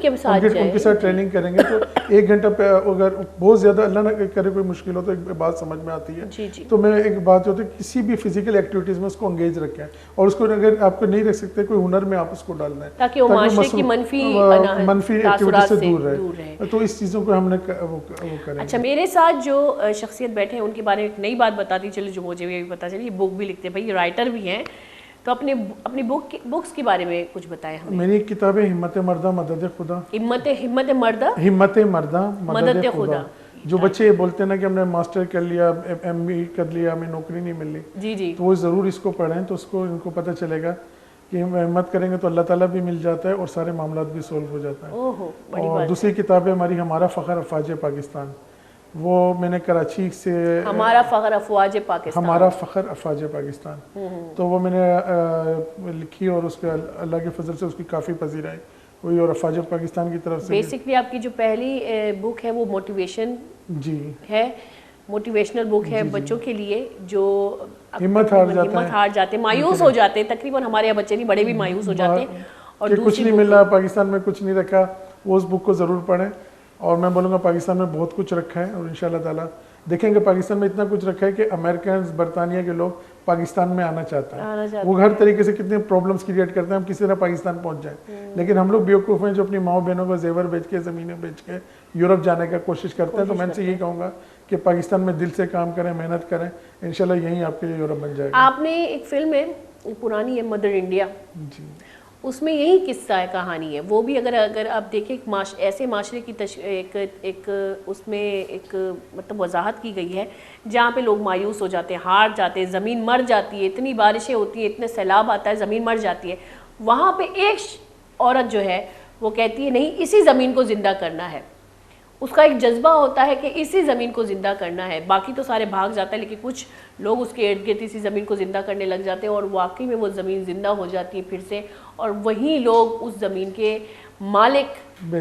B: کے ساتھ ٹریننگ کریں گے تو 1 گھنٹہ پہ اگر بہت زیادہ اللہ نہ کرے کوئی مشکل ہو تو ایک بات سمجھ میں آتی ہے. تو میں ایک بات ہوتی ہے کسی بھی فزیکل ایکٹیویٹیز میں اس کو انگیج رکھیں اور اس کو اگر آپ کو نہیں رکھ سکتے کوئی ہنر میں آپ اس کو ڈال دیں
A: تاکہ وہ معاشرے کی منفی
B: ایکٹیویٹی سے دور رہے. تو اس چیزوں کو ہم نے وہ کریں.
A: اچھا میرے ساتھ جو شخصیت بیٹھے ہیں ان کے بارے میں ایک نئی بات بتاتی چلے جو مجھے بھی پتا چلی. یہ بک بھی لکھتے ہیں بھائی، رائٹر بھی ہیں. تو اپنی بکس کے بارے میں کچھ بتائیں ہمیں.
B: میری کتاب ہے ہمت مردہ مدد خدا.
A: ہمت مردہ
B: مدد خدا. جو بچے بولتے ہیں نا کہ ہم نے ماسٹر کر لیا، ایم بی کر لیا، ہمیں نوکری نہیں مل رہی، تو وہ ضرور اس کو پڑھیں تو اس کو ان کو پتہ چلے گا کہ ہم ہمت کریں گے تو اللہ تعالیٰ بھی مل جاتا ہے اور سارے معاملات بھی سولو ہو جاتا ہے. اور دوسری کتاب ہے ہماری ہمارا فخر افواج پاکستان. وہ میں نے کراچی سے
A: ہمارا فخر افواج پاکستان
B: تو وہ میں نے لکھی اور اس کے اللہ کے فضل سے اس کی کافی پذیرائی ہوئی اور افواج پاکستان کی طرف سے.
A: بیسکلی آپ کی جو پہلی بک ہے وہ موٹیویشن
B: جی
A: ہے موٹیویشنل بک ہے بچوں کے لیے جو
B: ہمت
A: ہار جاتے ہیں, مایوس ہو جاتے ہیں. تقریباً ہمارے یہاں بچے نہیں, بڑے بھی مایوس ہو جاتے ہیں. اور
B: کچھ نہیں مل رہا پاکستان میں, کچھ نہیں رکھا, وہ اس بک کو ضرور پڑھیں. اور میں بولوں گا پاکستان میں بہت کچھ رکھا ہے, اور انشاءاللہ تعالیٰ دیکھیں گے پاکستان میں اتنا کچھ رکھا ہے کہ امریکنز, برطانیہ کے لوگ پاکستان میں آنا چاہتے ہیں. وہ ہر طریقے سے کتنے پرابلمس کریٹ کرتے ہیں, ہم کسی طرح پاکستان پہنچ جائیں. لیکن ہم لوگ بیوقوف ہیں جو اپنی ماؤں بہنوں کو زیور بیچ کے, زمینیں بیچ کے یورپ جانے کا کوشش کرتے ہیں. تو میں ان سے یہی کہوں گا کہ پاکستان میں دل سے کام کریں, محنت کریں, انشاءاللہ یہیں آپ کے لیے یورپ بن جائے گا.
A: آپ نے ایک فلم ہے پرانی ہے مدر انڈیا,
B: جی
A: اس میں یہی قصہ ہے, کہانی ہے وہ بھی. اگر آپ دیکھیں ایسے معاشرے کی ایک اس میں ایک مطلب وضاحت کی گئی ہے جہاں پہ لوگ مایوس ہو جاتے ہیں, ہار جاتے ہیں, زمین مر جاتی ہے, اتنی بارشیں ہوتی ہیں, اتنے سیلاب آتا ہے, زمین مر جاتی ہے. وہاں پہ ایک عورت جو ہے وہ کہتی ہے نہیں, اسی زمین کو زندہ کرنا ہے. اس کا ایک جذبہ ہوتا ہے کہ اسی زمین کو زندہ کرنا ہے. باقی تو سارے بھاگ جاتے ہیں, لیکن کچھ لوگ اس کے ارد گرد اسی زمین کو زندہ کرنے لگ جاتے ہیں, اور واقعی میں وہ زمین زندہ ہو جاتی ہے پھر سے, اور وہی لوگ اس زمین کے مالک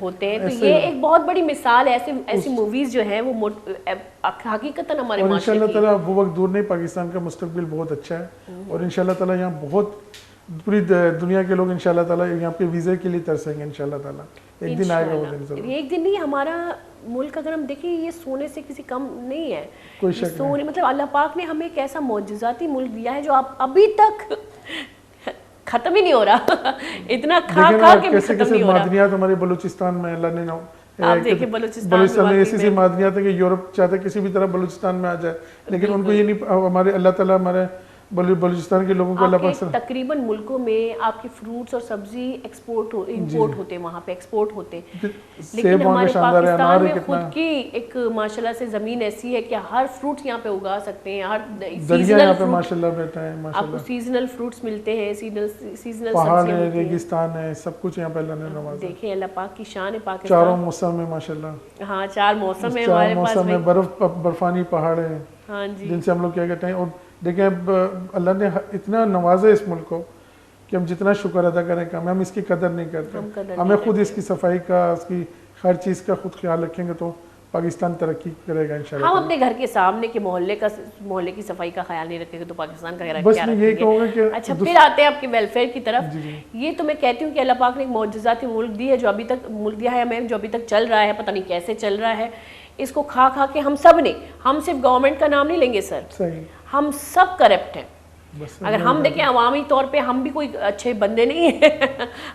A: ہوتے ہیں. تو یہ ایک بہت بڑی مثال ہے. ایسی موویز جو ہیں وہ حقیقتاً ہمارے معاشرے کی.
B: انشاءاللہ تعالیٰ وہ وقت دور نہیں, پاکستان کا مستقبل بہت اچھا ہے, اور انشاءاللہ تعالیٰ یہاں بہت پوری دنیا کے لوگ انشاءاللہ تعالیٰ یہاں پہ ویزے کے لیے ترسیں گے. انشاءاللہ تعالیٰ ایک دن آئے گا وہ دن ضرور.
A: ایک دن نہیں, ہمارا ملک اگر ہم دیکھیں یہ سونے سے کسی کم نہیں ہے.
B: کوئی شک
A: نہیں, مطلب اللہ پاک نے ہمیں ایک ایسا معجزاتی ملک دیا ہے جو ابھی تک ختم ہی نہیں ہو رہا. اتنا کھا کے بھی ختم نہیں ہو رہا.
B: معدنیات ہمارے بلوچستان میں اللہ نے
A: آپ دیکھیں
B: بلوچستان میں ایسی معدنیات ہیں کہ یورپ چاہتا ہے کسی بھی طرح بلوچستان میں آ جائے, لیکن ان کو یہ نہیں, ہمارے اللہ تعالیٰ ہمارے بلوچستان کے لوگوں کو اللہ پاک
A: تقریباً ملکوں میں آپ کے فروٹس اور سبزی ایکسپورٹ امپورٹ ہوتے ہیں, وہاں پہ ایکسپورٹ ہوتے ہیں. لیکن ہمارے پاکستان میں خود کی ایک ماشاءاللہ سے زمین ایسی ہے کہ ہر فروٹ یہاں پہ اگا سکتے ہیں. ہر
B: سیزنل فروٹ ماشاءاللہ بیٹا ہے,
A: آپ کو سیزنل فروٹس ملتے ہیں, سیزنل
B: پہاڑ ہے, ریگستان ہے, سب کچھ یہاں پہ اللہ نے نوازا.
A: دیکھیں اللہ پاک کی شان ہے پاکستان.
B: چاروں موسم ہے ماشاءاللہ.
A: ہاں 4 موسم ہے ہمارے پاس.
B: موسم ہے, برفانی پہاڑ ہیں,
A: ہاں جی,
B: جن سے ہم لوگ کیا کہتے ہیں. اور دیکھیں اللہ نے اتنا نوازا اس ملک کو کہ ہم جتنا شکر ادا کریں کم, ہم اس کی قدر نہیں کرتے. ہمیں خود اس کی صفائی کا, اس کی ہر چیز کا خود خیال رکھیں گے تو پاکستان ترقی کرے گا انشاءاللہ.
A: ہم اپنے گھر کے سامنے کے محلے کی صفائی کا خیال نہیں رکھیں گے تو پاکستان کا
B: بس
A: کیا
B: میں یہی کہوں گا کہ
A: اچھا پھر آتے ہیں آپ کے ویلفیئر کی طرف. یہ تو میں کہتی ہوں کہ اللہ پاک نے ایک معجزاتی ملک دی ہے, جو ابھی تک ملک دیا ہے ہمیں, جو ابھی تک چل رہا ہے, پتہ نہیں کیسے چل رہا ہے. اس کو کھا کے ہم سب نے, ہم صرف گورنمنٹ کا نام نہیں لیں گے سر, ہم سب کرپٹ ہیں. اگر ہم دیکھیں عوامی طور پہ ہم بھی کوئی اچھے بندے نہیں ہیں,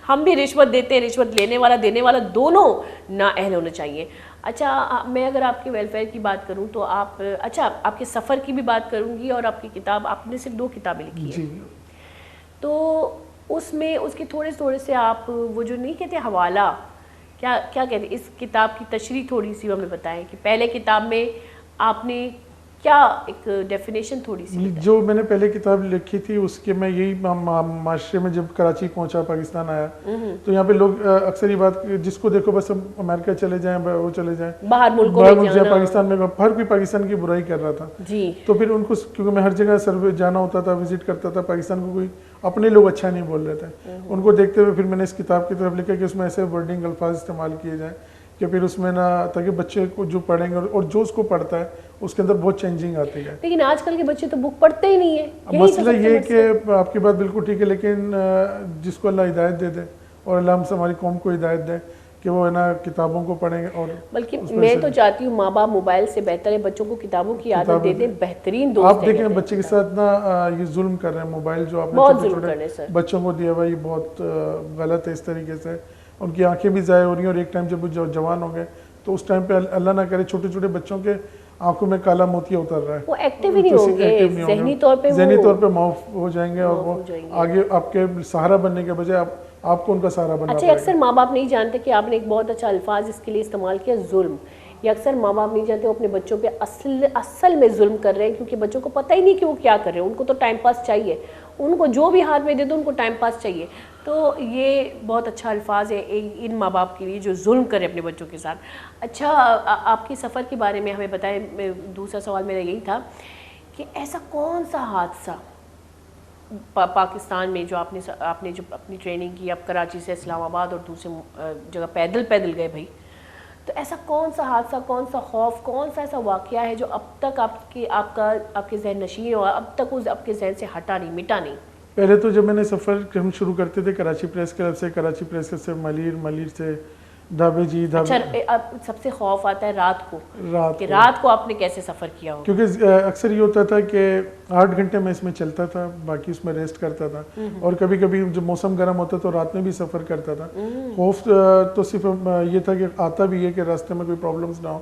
A: ہم بھی رشوت دیتے ہیں, رشوت لینے والا دینے والا دونوں نااہل ہونے چاہیے. اچھا میں اگر آپ کے ویلفیئر کی بات کروں تو آپ کے سفر کی بھی بات کروں گی, اور آپ کی کتاب, آپ نے صرف 2 کتابیں لکھی ہیں, تو اس میں اس کے تھوڑے سے آپ وہ جو نہیں کہتے حوالہ, کیا کہتے ہیں, اس کتاب کی تشریح تھوڑی سی ہمیں بتائیں کہ پہلے کتاب میں آپ نے کیا ایک ڈیفینیشن تھوڑی سی.
B: جو میں نے پہلے کتاب لکھی تھی اس کے میں یہی معاشرے میں جب کراچی پہنچا, پاکستان آیا, تو یہاں پہ لوگ اکثر یہ بات جس کو دیکھو بس امریکہ چلے جائیں, وہ چلے جائیں,
A: باہر ملک
B: جائیں, پاکستان میں ہر کوئی پاکستان کی برائی کر رہا تھا. تو پھر ان کو, کیونکہ میں ہر جگہ سروے جانا ہوتا تھا, وزٹ کرتا تھا, پاکستان کو کوئی اپنے لوگ اچھا نہیں بول رہے تھے. ان کو دیکھتے ہوئے پھر میں نے اس کتاب کی طرف لکھا کہ اس میں ایسے ورڈنگ الفاظ استعمال کیے جائیں کہ پھر اس میں نا, تاکہ بچے کو جو پڑھیں گے اور جو اس کو پڑھتا ہے اس کے اندر بہت چینجنگ آتی ہے.
A: لیکن آج کل کے بچے تو بک پڑھتے ہی نہیں ہیں.
B: مسئلہ یہ کہ آپ کی بات بالکل ٹھیک ہے, لیکن جس کو اللہ ہدایت دے دے, اور اللہ ہم سے ہماری قوم کو ہدایت دے کہ وہ ہے نا کتابوں کو پڑھیں گے. اور
A: بلکہ میں تو چاہتی ہوں ماں باپ موبائل سے بہتر ہے بچوں کو کتابوں کی عادت دے دیں. بہترین دوست
B: آپ دیکھیں بچے کے ساتھ نا یہ ظلم کر رہے ہیں, موبائل جو آپ نے چھوٹے بچوں کو دیا ہوا, یہ بہت غلط ہے. اس طریقے سے ان کی آنکھیں بھی ضائع ہو رہی ہیں, اور ایک ٹائم جب وہ جوان ہو گئے تو اس ٹائم پہ اللہ نہ کرے چھوٹے چھوٹے بچوں کے آنکھوں میں کالا موتیا اتر رہا ہے.
A: وہ ایکٹیو ہی نہیں ہوں گے, ذہنی طور پہ
B: معاف ہو جائیں گے, اور وہ آگے آپ کے سہارا بننے کے بجائے آپ کو ان کا سہارا بننا
A: اچھا. اکثر ماں باپ نہیں جانتے کہ آپ نے ایک بہت اچھا الفاظ اس کے لیے استعمال کیا, ظلم. یہ اکثر ماں باپ نہیں جانتے وہ اپنے بچوں پہ اصل میں ظلم کر رہے ہیں, کیونکہ بچوں کو پتہ ہی نہیں کہ وہ کیا کر رہے ہیں. ان کو تو ٹائم پاس چاہیے, ان کو جو بھی ہاتھ میں دے دو ان کو ٹائم پاس چاہیے. تو یہ بہت اچھا الفاظ ہے ان ماں باپ کے لیے جو ظلم کرے اپنے بچوں کے ساتھ. اچھا آپ کے سفر کے بارے میں ہمیں بتائیں. دوسرا سوال میرا یہی تھا کہ ایسا کون سا حادثہ پاکستان میں جو آپ نے جو اپنی ٹریننگ کی, آپ کراچی سے اسلام آباد اور دوسرے جگہ پیدل گئے بھائی, تو ایسا کون سا حادثہ، کون سا خوف، کون سا ایسا واقعہ ہے جو اب تک آپ کے ذہن نشین ہوا، اب تک وہ آپ کے ذہن سے ہٹا نہیں، مٹا نہیں؟
B: پہلے تو جب میں نے سفر ہم شروع کرتے تھے کراچی پریس کلب سے، کراچی پریس کلب سے ملیر سے ڈھابے جی ڈھابے.
A: اچھا، اب سب سے خوف آتا ہے رات کو، کہ رات کو آپ نے کیسے سفر کیا ہو؟
B: کیونکہ اکثر یہ ہوتا تھا کہ 8 گھنٹے میں اس میں چلتا تھا، باقی اس میں ریسٹ کرتا تھا، اور کبھی کبھی جب موسم گرم ہوتا تو رات میں بھی سفر کرتا تھا. خوف تو صرف یہ تھا کہ آتا بھی ہے کہ راستے میں کوئی پرابلمس نہ ہو،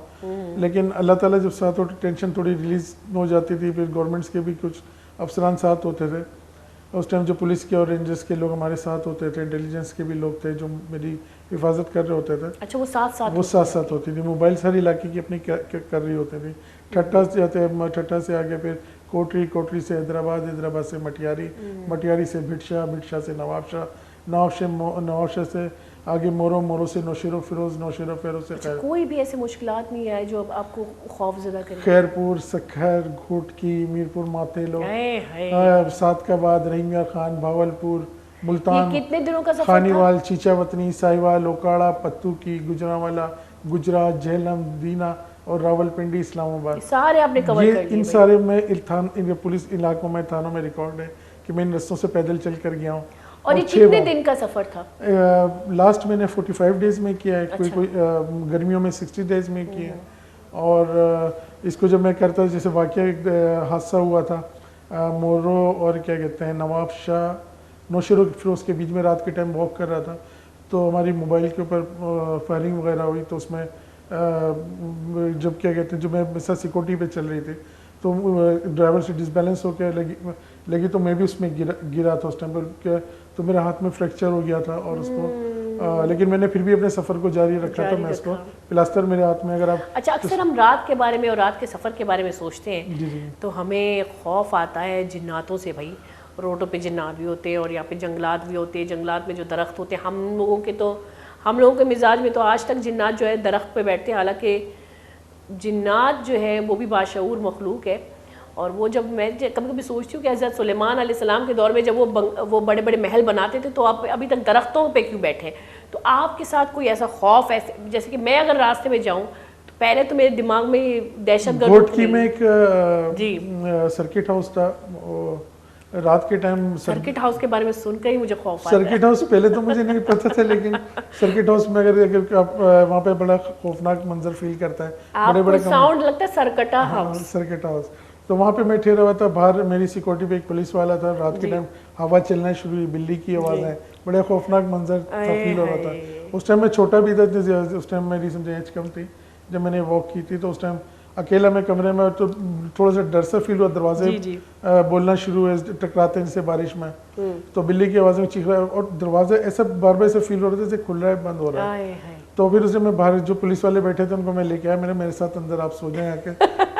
B: لیکن اللہ تعالیٰ جب ساتھ ہو ٹینشن تھوڑی ریلیز ہو جاتی تھی. پھر گورنمنٹس کے بھی کچھ افسران ساتھ ہوتے تھے اس ٹائم، جو پولیس کے اور رینجرز کے لوگ ہمارے ساتھ ہوتے تھے، انٹیلیجنس کے بھی لوگ تھے جو میری حفاظت کر رہے ہوتے تھے.
A: اچھا، وہ ساتھ
B: ہوتی تھی. موبائل ہر علاقے کی اپنی کر رہی ہوتی تھی. ٹھٹا سے آگے پھر کوٹری سے حیدرآباد سے مٹیاری سے بھٹشا سے نواب شاہ سے آگے مورو سے نوشیر و فیروز سے خیر.
A: کوئی بھی ایسے مشکلات نہیں آئے جو آپ کو خوف زدہ کرے؟
B: خیرپور، سکھر، گھوٹکی، میرپور ماتیلو، صادقاباد، رحیم یار خان، بھاولپور، ملتان،
A: کتنے دنوں کا سفر تھا؟
B: خانیوال، چیچا وطنی، ساہیوال، اوکاڑا، پتو کی، گجرانوالا، گجرات، جہلم، دینا اور راول پنڈی، اسلام آباد.
A: سارے آپ نے کور کر لیے؟
B: ان سارے میں پولیس علاقوں میں، تھانوں میں ریکارڈ ہے کہ میں ان رستوں سے پیدل چل کر گیا ہوں.
A: اور یہ کتنے دن کا سفر تھا؟
B: لاسٹ میں نے 45 ڈیز میں کیا ہے، کوئی گرمیوں میں 60 ڈیز میں کیا ہے. اور اس کو جب میں کرتا، جیسے واقعہ ایک حادثہ ہوا تھا مورو اور کیا کہتے ہیں نواب شاہ نوشیر و فیروز کے بیچ میں، رات کے ٹائم واک کر رہا تھا تو ہماری موبائل کے اوپر فائرنگ وغیرہ ہوئی. تو اس میں جب کیا کہتے ہیں جو میں ساتھ سیکورٹی پہ چل رہی تھی تو ڈرائیور سے ڈسبیلنس ہو کے لگی تو میں بھی اس میں گرا تھا اس ٹائم پر، تو میرے ہاتھ میں فریکچر ہو گیا تھا. اور اس کو لیکن میں نے پھر بھی اپنے سفر کو جاری رکھا تھا. میں اس کو پلاسٹر میرے ہاتھ میں، اگر آپ
A: اچھا اکثر ہم رات کے بارے میں اور رات کے سفر کے بارے میں سوچتے ہیں تو ہمیں خوف آتا ہے جناتوں سے. بھائی روڈوں پہ جنات بھی ہوتے ہیں اور یہاں پہ جنگلات بھی ہوتے ہیں، جنگلات میں جو درخت ہوتے ہیں، ہم لوگوں کے مزاج میں تو آج تک جنات جو ہے درخت پہ بیٹھتے ہیں. حالانکہ جنات جو ہے وہ بھی باشعور مخلوق ہے. اور وہ جب میں کبھی کبھی سوچتی ہوں کہ حضرت سلیمان علیہ السلام کے دور میں جب وہ بڑے بڑے محل بناتے تھے تو آپ ابھی تک درختوں پہ کیوں بیٹھے؟ تو آپ کے ساتھ کوئی ایسا خوف ایسے، جیسے کہ میں اگر راستے میں جاؤں تو پہلے تو میرے دماغ میں دہشت گرد
B: گھوٹکی میں ایک سرکٹ ہاؤس تھا، رات کے ٹائم.
A: سرکٹ ہاؤس کے بارے میں سن کر ہی مجھے خوف آتا ہے.
B: سرکٹ ہاؤس پہلے تو مجھے نہیں پتا تھا، لیکن سرکٹ ہاؤس میں اگر آپ وہاں پہ بڑا خوفناک منظر فیل کرتا ہے،
A: بڑے بڑے ساؤنڈ لگتا ہے سرکٹا ہاؤس.
B: سرکٹ ہاؤس تو وہاں پہ میں ٹھہرا ہوا تھا. باہر میری سیکورٹی پہ ایک پولیس والا تھا. رات کے ٹائم ہوا چلنا شروع ہوئی، بلی کی آوازیں، بڑے خوفناک منظر فیل ہو رہا تھا. اس ٹائم میں چھوٹا بھی تھا، اس ٹائم میری سمجھے ایج کم تھی جب میں نے واک کی تھی. تو اس ٹائم اکیلا میں کمرے میں، تو تھوڑا سا ڈر سا فیل ہوا. دروازے بولنا شروع ہوئے، ٹکراتے ہیں جیسے بارش میں، تو بلی کی آوازیں چیخ رہا ہے اور دروازہ ایسا بار بار ایسا فیل ہو رہا تھا جیسے کھل رہا ہے، بند ہو رہا ہے. تو پھر اسے میں باہر جو پولیس والے بیٹھے تھے ان کو میں لے کے آیا، میرے ساتھ اندر آپ سو جائیں آ کے.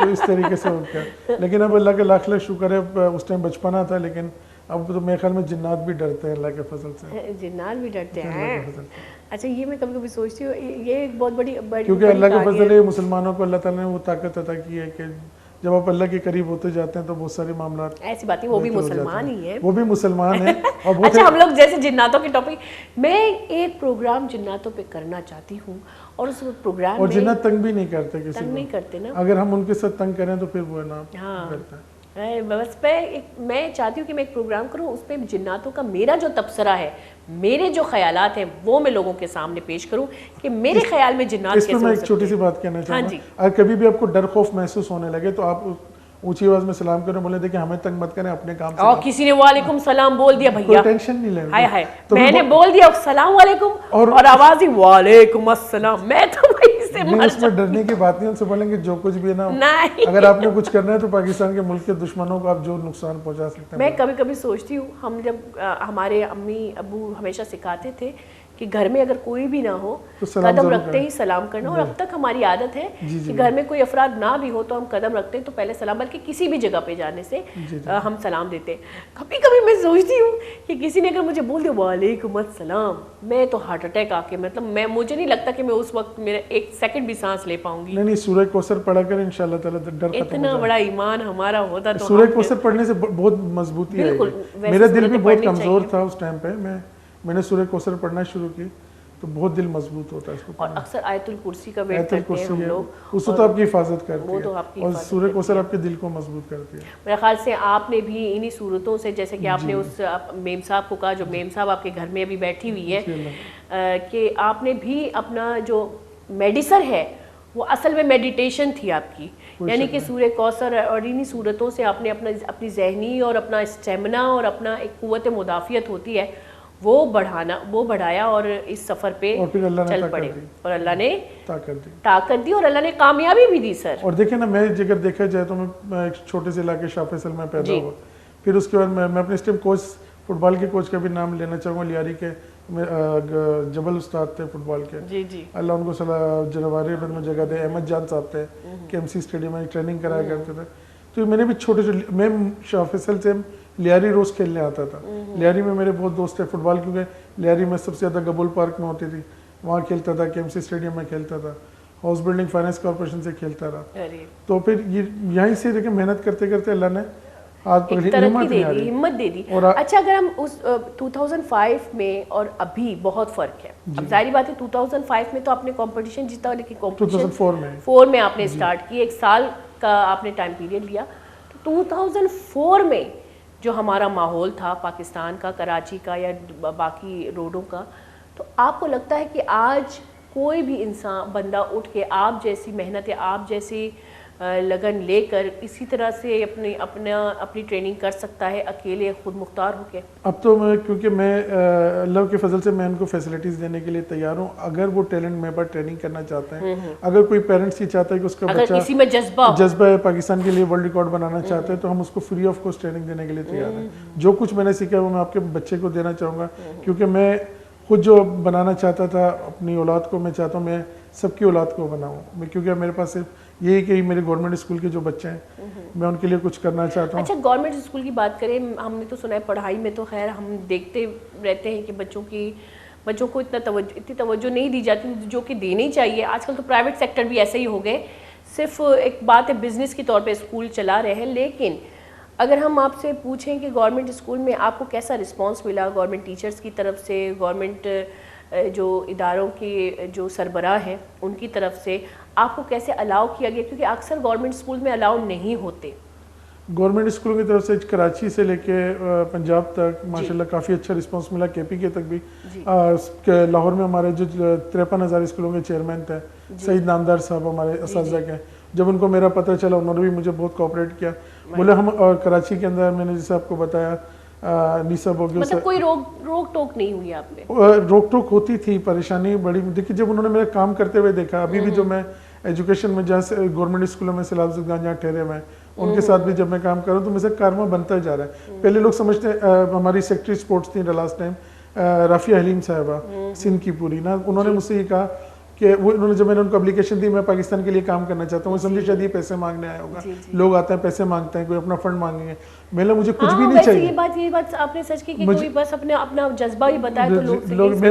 B: تو اس طریقے سے ہو گیا. لیکن اب اللہ کا لاکھ لاکھ شکر ہے، اس ٹائم بچپنا تھا، لیکن اب تو میرے خیال میں جنات بھی ڈرتے ہیں اللہ کے فضل سے.
A: جنات بھی ڈرتے ہیں؟ اچھا، یہ میں کبھی کبھی سوچتی ہوں یہ ایک بہت بڑی
B: کیونکہ اللہ کا فضل ہے، مسلمانوں کو اللہ تعالیٰ نے وہ طاقت عطا کی ہے کہ جب آپ اللہ کے قریب ہوتے جاتے ہیں تو بہت سارے معاملات
A: ایسی باتیں، وہ بھی مسلمان ہی ہیں،
B: وہ بھی مسلمان ہیں.
A: اچھا، ہم لوگ جیسے جناتوں کے ٹاپک، میں ایک پروگرام جناتوں پہ کرنا چاہتی ہوں، اور اس پروگرام
B: اور جنات تنگ بھی نہیں کرتے کسی کو،
A: تنگ نہیں کرتے نا.
B: اگر ہم ان کے ساتھ تنگ کریں تو پھر وہ نا کرتے ہیں.
A: بس میں چاہتی ہوں کہ میں ایک پروگرام کروں، اس پہ جناتوں کا میرا جو تبصرہ ہے، میرے جو خیالات ہیں وہ میں لوگوں کے سامنے پیش کروں کہ میرے خیال میں جنات کیسے ہو سکتے ہیں.
B: اس میں ایک چھوٹی سی بات کہنا چاہوں گا. اگر کبھی بھی آپ کو ڈر خوف محسوس ہونے لگے تو آپ اونچی آواز میں سلام کریں، بولے دیکھیں ہمیں تنگ مت کریں، اپنے کام سے.
A: اور کسی نے وعلیکم السلام بول دیا، بھیا
B: کوئی ٹینشن نہیں لینا.
A: ہائے ہائے، میں نے بول دیا السلام علیکم اور آواز ہی وعلیکم السلام. میں تو
B: اس میں ڈرنے کی بات نہیں، ان سے بولیں کہ جو کچھ بھی ہے نا، اگر آپ نے کچھ کرنا ہے تو پاکستان کے ملک کے دشمنوں کو آپ جو نقصان پہنچا سکتے ہیں.
A: میں کبھی کبھی سوچتی ہوں، ہم جب ہمارے امی ابو ہمیشہ سکھاتے تھے کہ گھر میں اگر کوئی بھی نہ ہو قدم رکھتے ہی سلام کرنا. اور اب تک ہماری عادت ہے کہ گھر میں کوئی افراد نہ بھی ہو تو ہم قدم رکھتے ہیں تو پہلے سلام، بلکہ کسی بھی جگہ پہ جانے سے ہم سلام دیتے ہیں. کبھی کبھی میں سوچتی ہوں کہ کسی نے اگر مجھے بول دیا وعلیکم السلام، میں تو ہارٹ اٹیک آ کے، مطلب مجھے نہیں لگتا کہ میں اس وقت میرا ایک سیکنڈ بھی سانس لے پاؤں گی.
B: نہیں، سورہ کوثر پڑھا کر انشاءاللہ تعالی ڈر ختم.
A: اتنا بڑا ایمان ہمارا ہوتا تو
B: سورہ کوثر پڑھنے سے بہت مضبوطی آئی. میرا دل بھی بہت کمزور تھا اس ٹائم پہ. میں نے سورہ کوثر پڑھنا شروع کی تو بہت دل مضبوط ہوتا ہے اس کو.
A: اور اکثر آیت الکرسی کا ویٹ کرتے ہیں ہم لوگ,
B: اس تو آپ کی حفاظت کرتی
A: وہ تو
B: ہے,
A: آپ کی
B: اور سورہ کوثر آپ کے دل کو مضبوط کرتی ہے.
A: میرے خیال سے آپ نے بھی انہی صورتوں سے, جیسے کہ آپ نے اس میم صاحب کو کہا, جو میم صاحب آپ کے گھر میں ابھی بیٹھی ہوئی ہے, کہ آپ نے بھی اپنا جو میڈیسن ہے وہ اصل میں میڈیٹیشن تھی آپ کی, یعنی کہ سورہ کوثر اور انہی صورتوں سے آپ نے اپنی ذہنی اور اپنا اسٹیمنا اور اپنا ایک قوت مدافعت ہوتی ہے وہ بڑھایا, اور اس سفر پہ چل پڑے, اور اللہ نے طاقت دی, اور اللہ نے کامیابی بھی دی سر.
B: اور دیکھیں نا, میں اگر دیکھا جائے تو میں ایک چھوٹے سے علاقے شاہ فیصل میں پیدا ہوا, پھر اس کے بعد میں اپنے اس ٹائم کوچ, فٹ بال کے کوچ کا بھی نام لینا چاہوں گا, لیاری کے جبل استاد تھے فٹ بال کے,
A: جی جی
B: اللہ ان کو جنواری میں جگہ دے. احمد جان صاحب تھے کے ایم سی اسٹیڈیم میں ٹریننگ کرایا کرتے تھے, تو میں نے بھی چھوٹے میں شاہ فیصل سے لیاری روز کھیلنے آتا تھا. لیاری میں میرے بہت دوست تھے فٹ بال, کیونکہ لیاری میں سب سے زیادہ گبول پارک میں ہوتی تھی, وہاں کھیلتا تھا, کے ایم سی اسٹیڈیم میں کھیلتا تھا, ہاؤس بلڈنگ فائنانس کارپوریشن سے کھیلتا رہا. تو پھر یہیں سے دیکھیں محنت کرتے کرتے اللہ نے ہاتھ پکڑی,
A: ہمت دے دی. اچھا, اگر ہم اس 2005 میں اور ابھی بہت فرق ہے. اب ظاہری بات ہے 2005 میں تو آپ نے کمپٹیشن جیتا, لیکن کمپٹیشن 2004 میں آپ نے اسٹارٹ کی, ایک سال کا آپ نے ٹائم پیریڈ لیا. تو 2004 میں جو ہمارا ماحول تھا پاکستان کا, کراچی کا یا باقی روڈوں کا, تو آپ کو لگتا ہے کہ آج کوئی بھی انسان بندہ اٹھ کے آپ جیسی محنت یا آپ جیسی لگن لے کر اسی طرح سے اپنی ٹریننگ کر سکتا ہے اکیلے خود مختار ہو کے؟
B: اب تو کیونکہ میں اللہ کے فضل سے میں ان کو فیسلٹیز دینے کے لیے تیار ہوں. اگر وہ ٹیلنٹ میرے پاس ٹریننگ کرنا چاہتے ہیں, اگر کوئی پیرنٹس یہ چاہتا ہے کہ اس کا بچہ
A: کسی میں
B: جذبہ ہے پاکستان کے لیے ورلڈ ریکارڈ بنانا چاہتے ہیں, تو ہم اس کو فری آف کاسٹ ٹریننگ دینے کے لیے تیار ہیں. جو کچھ میں نے سیکھا ہے وہ میں آپ کے بچے کو دینا چاہوں گا, کیونکہ میں خود جو بنانا چاہتا تھا اپنی اولاد کو, میں چاہتا ہوں میں سب کی اولاد کو بناؤں. کیونکہ میرے پاس صرف یہی کہ میرے گورنمنٹ اسکول کے جو بچے ہیں میں ان کے لیے کچھ کرنا چاہتا ہوں.
A: اچھا, گورنمنٹ اسکول کی بات کریں, ہم نے تو سنا ہے پڑھائی میں تو خیر ہم دیکھتے رہتے ہیں کہ بچوں کو اتنی توجہ نہیں دی جاتی جو کہ دینی چاہیے. آج کل تو پرائیویٹ سیکٹر بھی ایسے ہی ہو گئے, صرف ایک بات ہے بزنس کے طور پہ اسکول چلا رہے ہیں. لیکن اگر ہم آپ سے پوچھیں کہ گورنمنٹ اسکول میں آپ کو کیسا رسپانس ملا, گورنمنٹ ٹیچرز کی طرف سے, گورنمنٹ جو اداروں کے جو سربراہ ہیں ان کی طرف سے آپ کو کیسے الاؤ کیا گیا, کیونکہ اکثر گورنمنٹ اسکول میں الاؤ نہیں ہوتے؟
B: گورنمنٹ اسکولوں کی طرف سے کراچی سے لے کے پنجاب تک ماشاءاللہ کافی اچھا رسپانس ملا, کے پی کے تک بھی. لاہور میں ہمارے جو 53,000 اسکولوں کے چیئرمین تھے سعید نامدار صاحب ہمارے اساتذہ کے, جب ان کو میرا پتہ چلا انہوں نے بھی مجھے بہت کوآپریٹ کیا. بولے ہم کراچی کے اندر, میں نے جیسے آپ کو بتایا نیسا بوگیو,
A: مطلب کوئی روک ٹوک نہیں ہوئی آپ پہ؟
B: روک ٹوک ہوتی تھی, پریشانی بڑی. دیکھیے جب انہوں نے میرا کام کرتے ہوئے دیکھا, ابھی بھی جو میں ایجوکیشن میں جہاں سے گورنمنٹ اسکولوں میں سلاب زدگان جہاں ٹھہرے ہوئے ہیں ان کے ساتھ بھی جب میں کام کر رہا ہوں تو مجھے کارواں بنتا جا رہا ہے. پہلے لوگ سمجھتے ہماری سیکٹری سپورٹس تھی لاسٹ ٹائم رافیہ حلیم صاحبہ سندھ کی پوری نا, انہوں نے مجھ سے یہ کہا کہ انہوں نے جب میں نے ان کو اپلیکیشن دی میں پاکستان کے لیے کام کرنا چاہتا ہوں, وہ سمجھے شاید یہ پیسے مانگنے آیا ہوگا. لوگ آتے ہیں پیسے مانگتے ہیں, کوئی اپنا فنڈ مانگیں گے, میں مجھے کچھ بھی نہیں چاہیے.
A: یہ بات آپ نے سچ کی کہ کوئی بس اپنا جذبہ ہی بتائے تو لوگ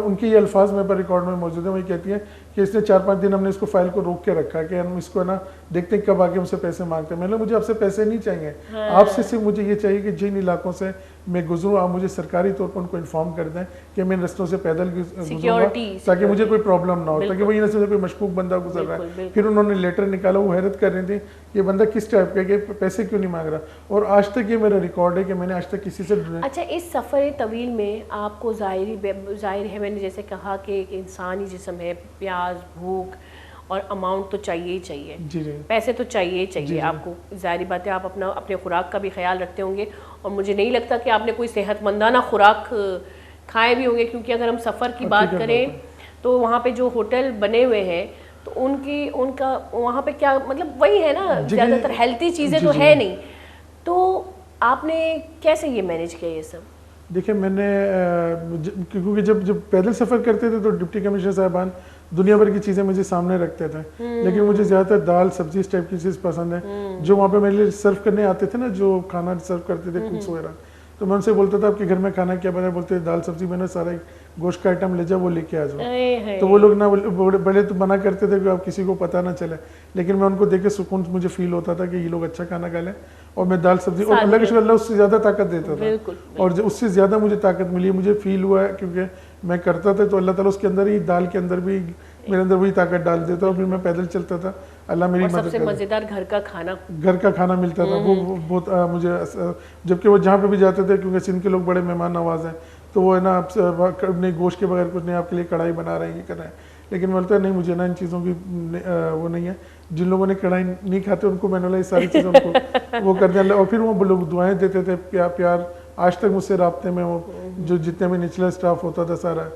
B: ان کے یہ الفاظ میرے پر ریکارڈ میں موجود ہیں, وہی کہتی ہیں کہ اس نے 4-5 دن ہم نے اس کو فائل کو روک کے رکھا کہ ہم اس کو نا دیکھتے ہیں کب آگے ہم سے پیسے مانگتے ہیں. میں نے مجھے آپ سے پیسے نہیں چاہیے, آپ سے صرف مجھے یہ چاہیے کہ جن علاقوں سے میں گزروں آپ مجھے سرکاری طور پر ان کو انفارم کر دیں کہ میں ان رستوں سے پیدل گزروں گا تاکہ مجھے کوئی پرابلم نہ ہو, تاکہ وہ یہ نہ سمجھے کوئی مشکوک بندہ گزر رہا ہے. پھر انہوں نے لیٹر نکالا, وہ حیرت کر رہی تھی یہ بندہ کس ٹائپ کا, کہ پیسے کیوں نہیں مانگ رہا, اور آج تک یہ میرا ریکارڈ ہے کہ میں نے آج تک کسی سے.
A: اچھا, اس سفر طویل میں آپ کو ظاہر ہے میں نے جیسے کہا کہ ایک انسانی جسم ہے, پیاس, بھوک اور اماؤنٹ تو چاہیے ہی چاہیے, پیسے تو چاہیے ہی چاہیے آپ کو. ظاہری بات ہے آپ اپنے خوراک کا بھی خیال رکھتے ہوں گے, اور مجھے نہیں لگتا کہ آپ نے کوئی صحت مندانہ خوراک کھائے بھی ہوں گے, کیونکہ اگر ہم سفر کی بات کریں تو وہاں پہ جو ہوٹل بنے ہوئے ہیں تو ان کا وہاں پہ کیا مطلب وہی ہے نا, زیادہ تر ہیلتھی چیزیں تو ہے نہیں. تو آپ نے کیسے یہ مینیج کیا یہ سب؟
B: دیکھیں میں نے کیونکہ جب پیدل سفر کرتے تھے تو ڈپٹی کمشنر صاحبان دنیا بھر کی چیزیں مجھے سامنے رکھتے تھے, لیکن مجھے زیادہ تر دال سبزی اس ٹائپ کی چیز پسند ہے. جو وہاں پہ میرے لیے سرو کرنے آتے تھے نا, جو کھانا سرو کرتے تھے کوکس وغیرہ, تو میں ان سے بولتا تھا آپ کے گھر میں کھانا کیا بنا, بولتے دال سبزی, میں نے سارا گوشت کا آئٹم لے جا وہ لے کے آ جاؤ. تو وہ لوگ نہ بڑے تو منع کرتے تھے کہ آپ کسی کو پتہ نہ چلے, لیکن میں ان کو دیکھ کے سکون مجھے فیل ہوتا تھا کہ یہ لوگ اچھا کھانا کھا لیں, اور میں دال سبزی, اور اللہ کے شکر اللہ اس سے زیادہ طاقت دیتا تھا, اور اس سے زیادہ مجھے طاقت ملی. مجھے فیل ہوا ہے کیونکہ میں کرتا تھا تو اللہ تعالیٰ اس کے اندر ہی دال کے اندر بھی میرے اندر وہی طاقت ڈال دیتا اور پھر میں پیدل چلتا تھا. اللہ میری
A: اور سب
B: مدد
A: سے
B: کرتا.
A: مزیدار گھر کا کھانا,
B: گھر کا کھانا ملتا تھا, وہ بہت مجھے, جبکہ وہ جہاں پہ بھی جاتے تھے کیونکہ سندھ کے لوگ بڑے مہمان نواز ہیں تو وہ ہے نا آپ نہیں گوشت کے بغیر کچھ نہیں, آپ کے لیے کڑھائی بنا رہے ہیں, یہ کر رہے ہیں. لیکن بولتا ہے نہیں مجھے نا ان چیزوں کی وہ نہیں ہے. جن لوگوں نے کڑھائی نہیں کھاتے ان کو میں نے بولا یہ ساری چیزیں ان کو وہ کر دیں. اور پھر وہ لوگ دعائیں دیتے تھے, پیار آج تک مجھ سے رابطے میں, وہ جو جتنے بھی نچلا اسٹاف ہوتا تھا سارا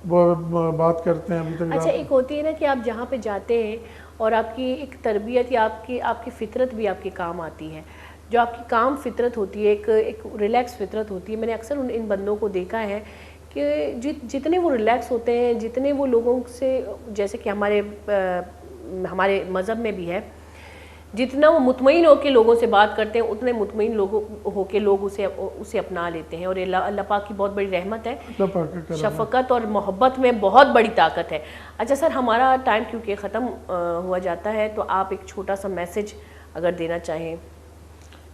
B: وہ بات کرتے ہیں ابھی تک.
A: اچھا ایک ہوتی ہے نا کہ آپ جہاں پہ جاتے ہیں اور آپ کی ایک تربیت یا آپ کی فطرت بھی آپ کے کام آتی ہے, جو آپ کی کام فطرت ہوتی ہے, ایک ریلیکس فطرت ہوتی ہے. میں نے اکثر ان بندوں کو دیکھا ہے کہ جتنے وہ ریلیکس ہوتے ہیں, جتنے وہ لوگوں سے, جیسے کہ ہمارے مذہب میں بھی ہے, جتنا وہ مطمئن ہو کے لوگوں سے بات کرتے ہیں اتنے مطمئن ہو کے لوگ اسے اپنا لیتے ہیں. اور اللہ پاک کی بہت بڑی رحمت ہے, شفقت اور محبت میں بہت بڑی طاقت ہے. اچھا سر, ہمارا ٹائم کیونکہ ختم ہوا جاتا ہے تو آپ ایک چھوٹا سا میسج اگر دینا چاہیں.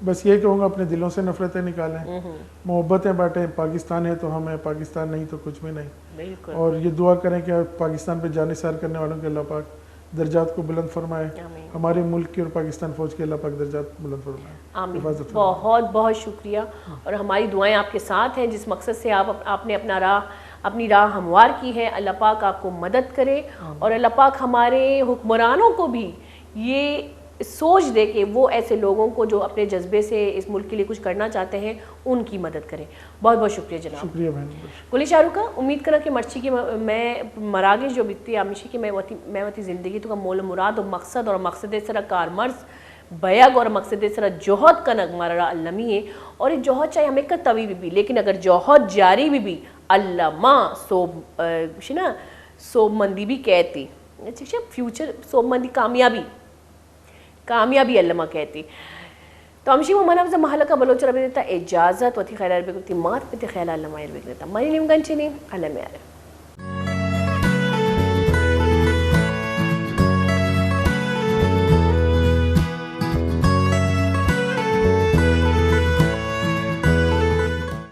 B: بس یہ کہوں گا اپنے دلوں سے نفرتیں نکالیں, محبتیں بانٹیں. پاکستان ہے تو ہم ہیں, پاکستان نہیں تو کچھ بھی نہیں.
A: بالکل.
B: اور یہ دعا کریں کہ پاکستان پہ جانثار کرنے والوں کے اللہ پاک درجات کو بلند فرمائے, ہمارے ملک کے اور پاکستان فوج کے اللہ پاک درجات بلند فرمائے.
A: آمین. بہت بہت شکریہ, اور ہماری دعائیں آپ کے ساتھ ہیں. جس مقصد سے آپ نے اپنی راہ ہموار کی ہے, اللہ پاک آپ کو مدد کرے, اور اللہ پاک ہمارے حکمرانوں کو بھی یہ سوچ دے کہ وہ ایسے لوگوں کو جو اپنے جذبے سے اس ملک کے لیے کچھ کرنا چاہتے ہیں ان کی مدد کریں. بہت بہت شکریہ جناب.
B: شکریہ بہن.
A: گلی شاہ رخ, امید کرا کہ مرچی کی میں مراگش جو بکتی آمیشی کی میں وتی زندگی تو کا مول مراد و مقصد اور مقصد سرا کارمرز بیگ اور مقصد سرا جوہد کا نغمارا علمی ہے. اور یہ جوہد چاہے ہمیں کا طوی بھی لیکن اگر جوہد جاری بھی علامہ صوب مندی بھی کہتی, فیوچر صوب مندی کامیابی علامہ کہتی. تو ہمشی وہ منافظ محلہ کا بلوچ ربی دیتا اجازت و تھی خیال عربی کو تی مات پہ تی خیال علامہ عربی دیتا. مانی نیم گنچی نیم علامہ عربی.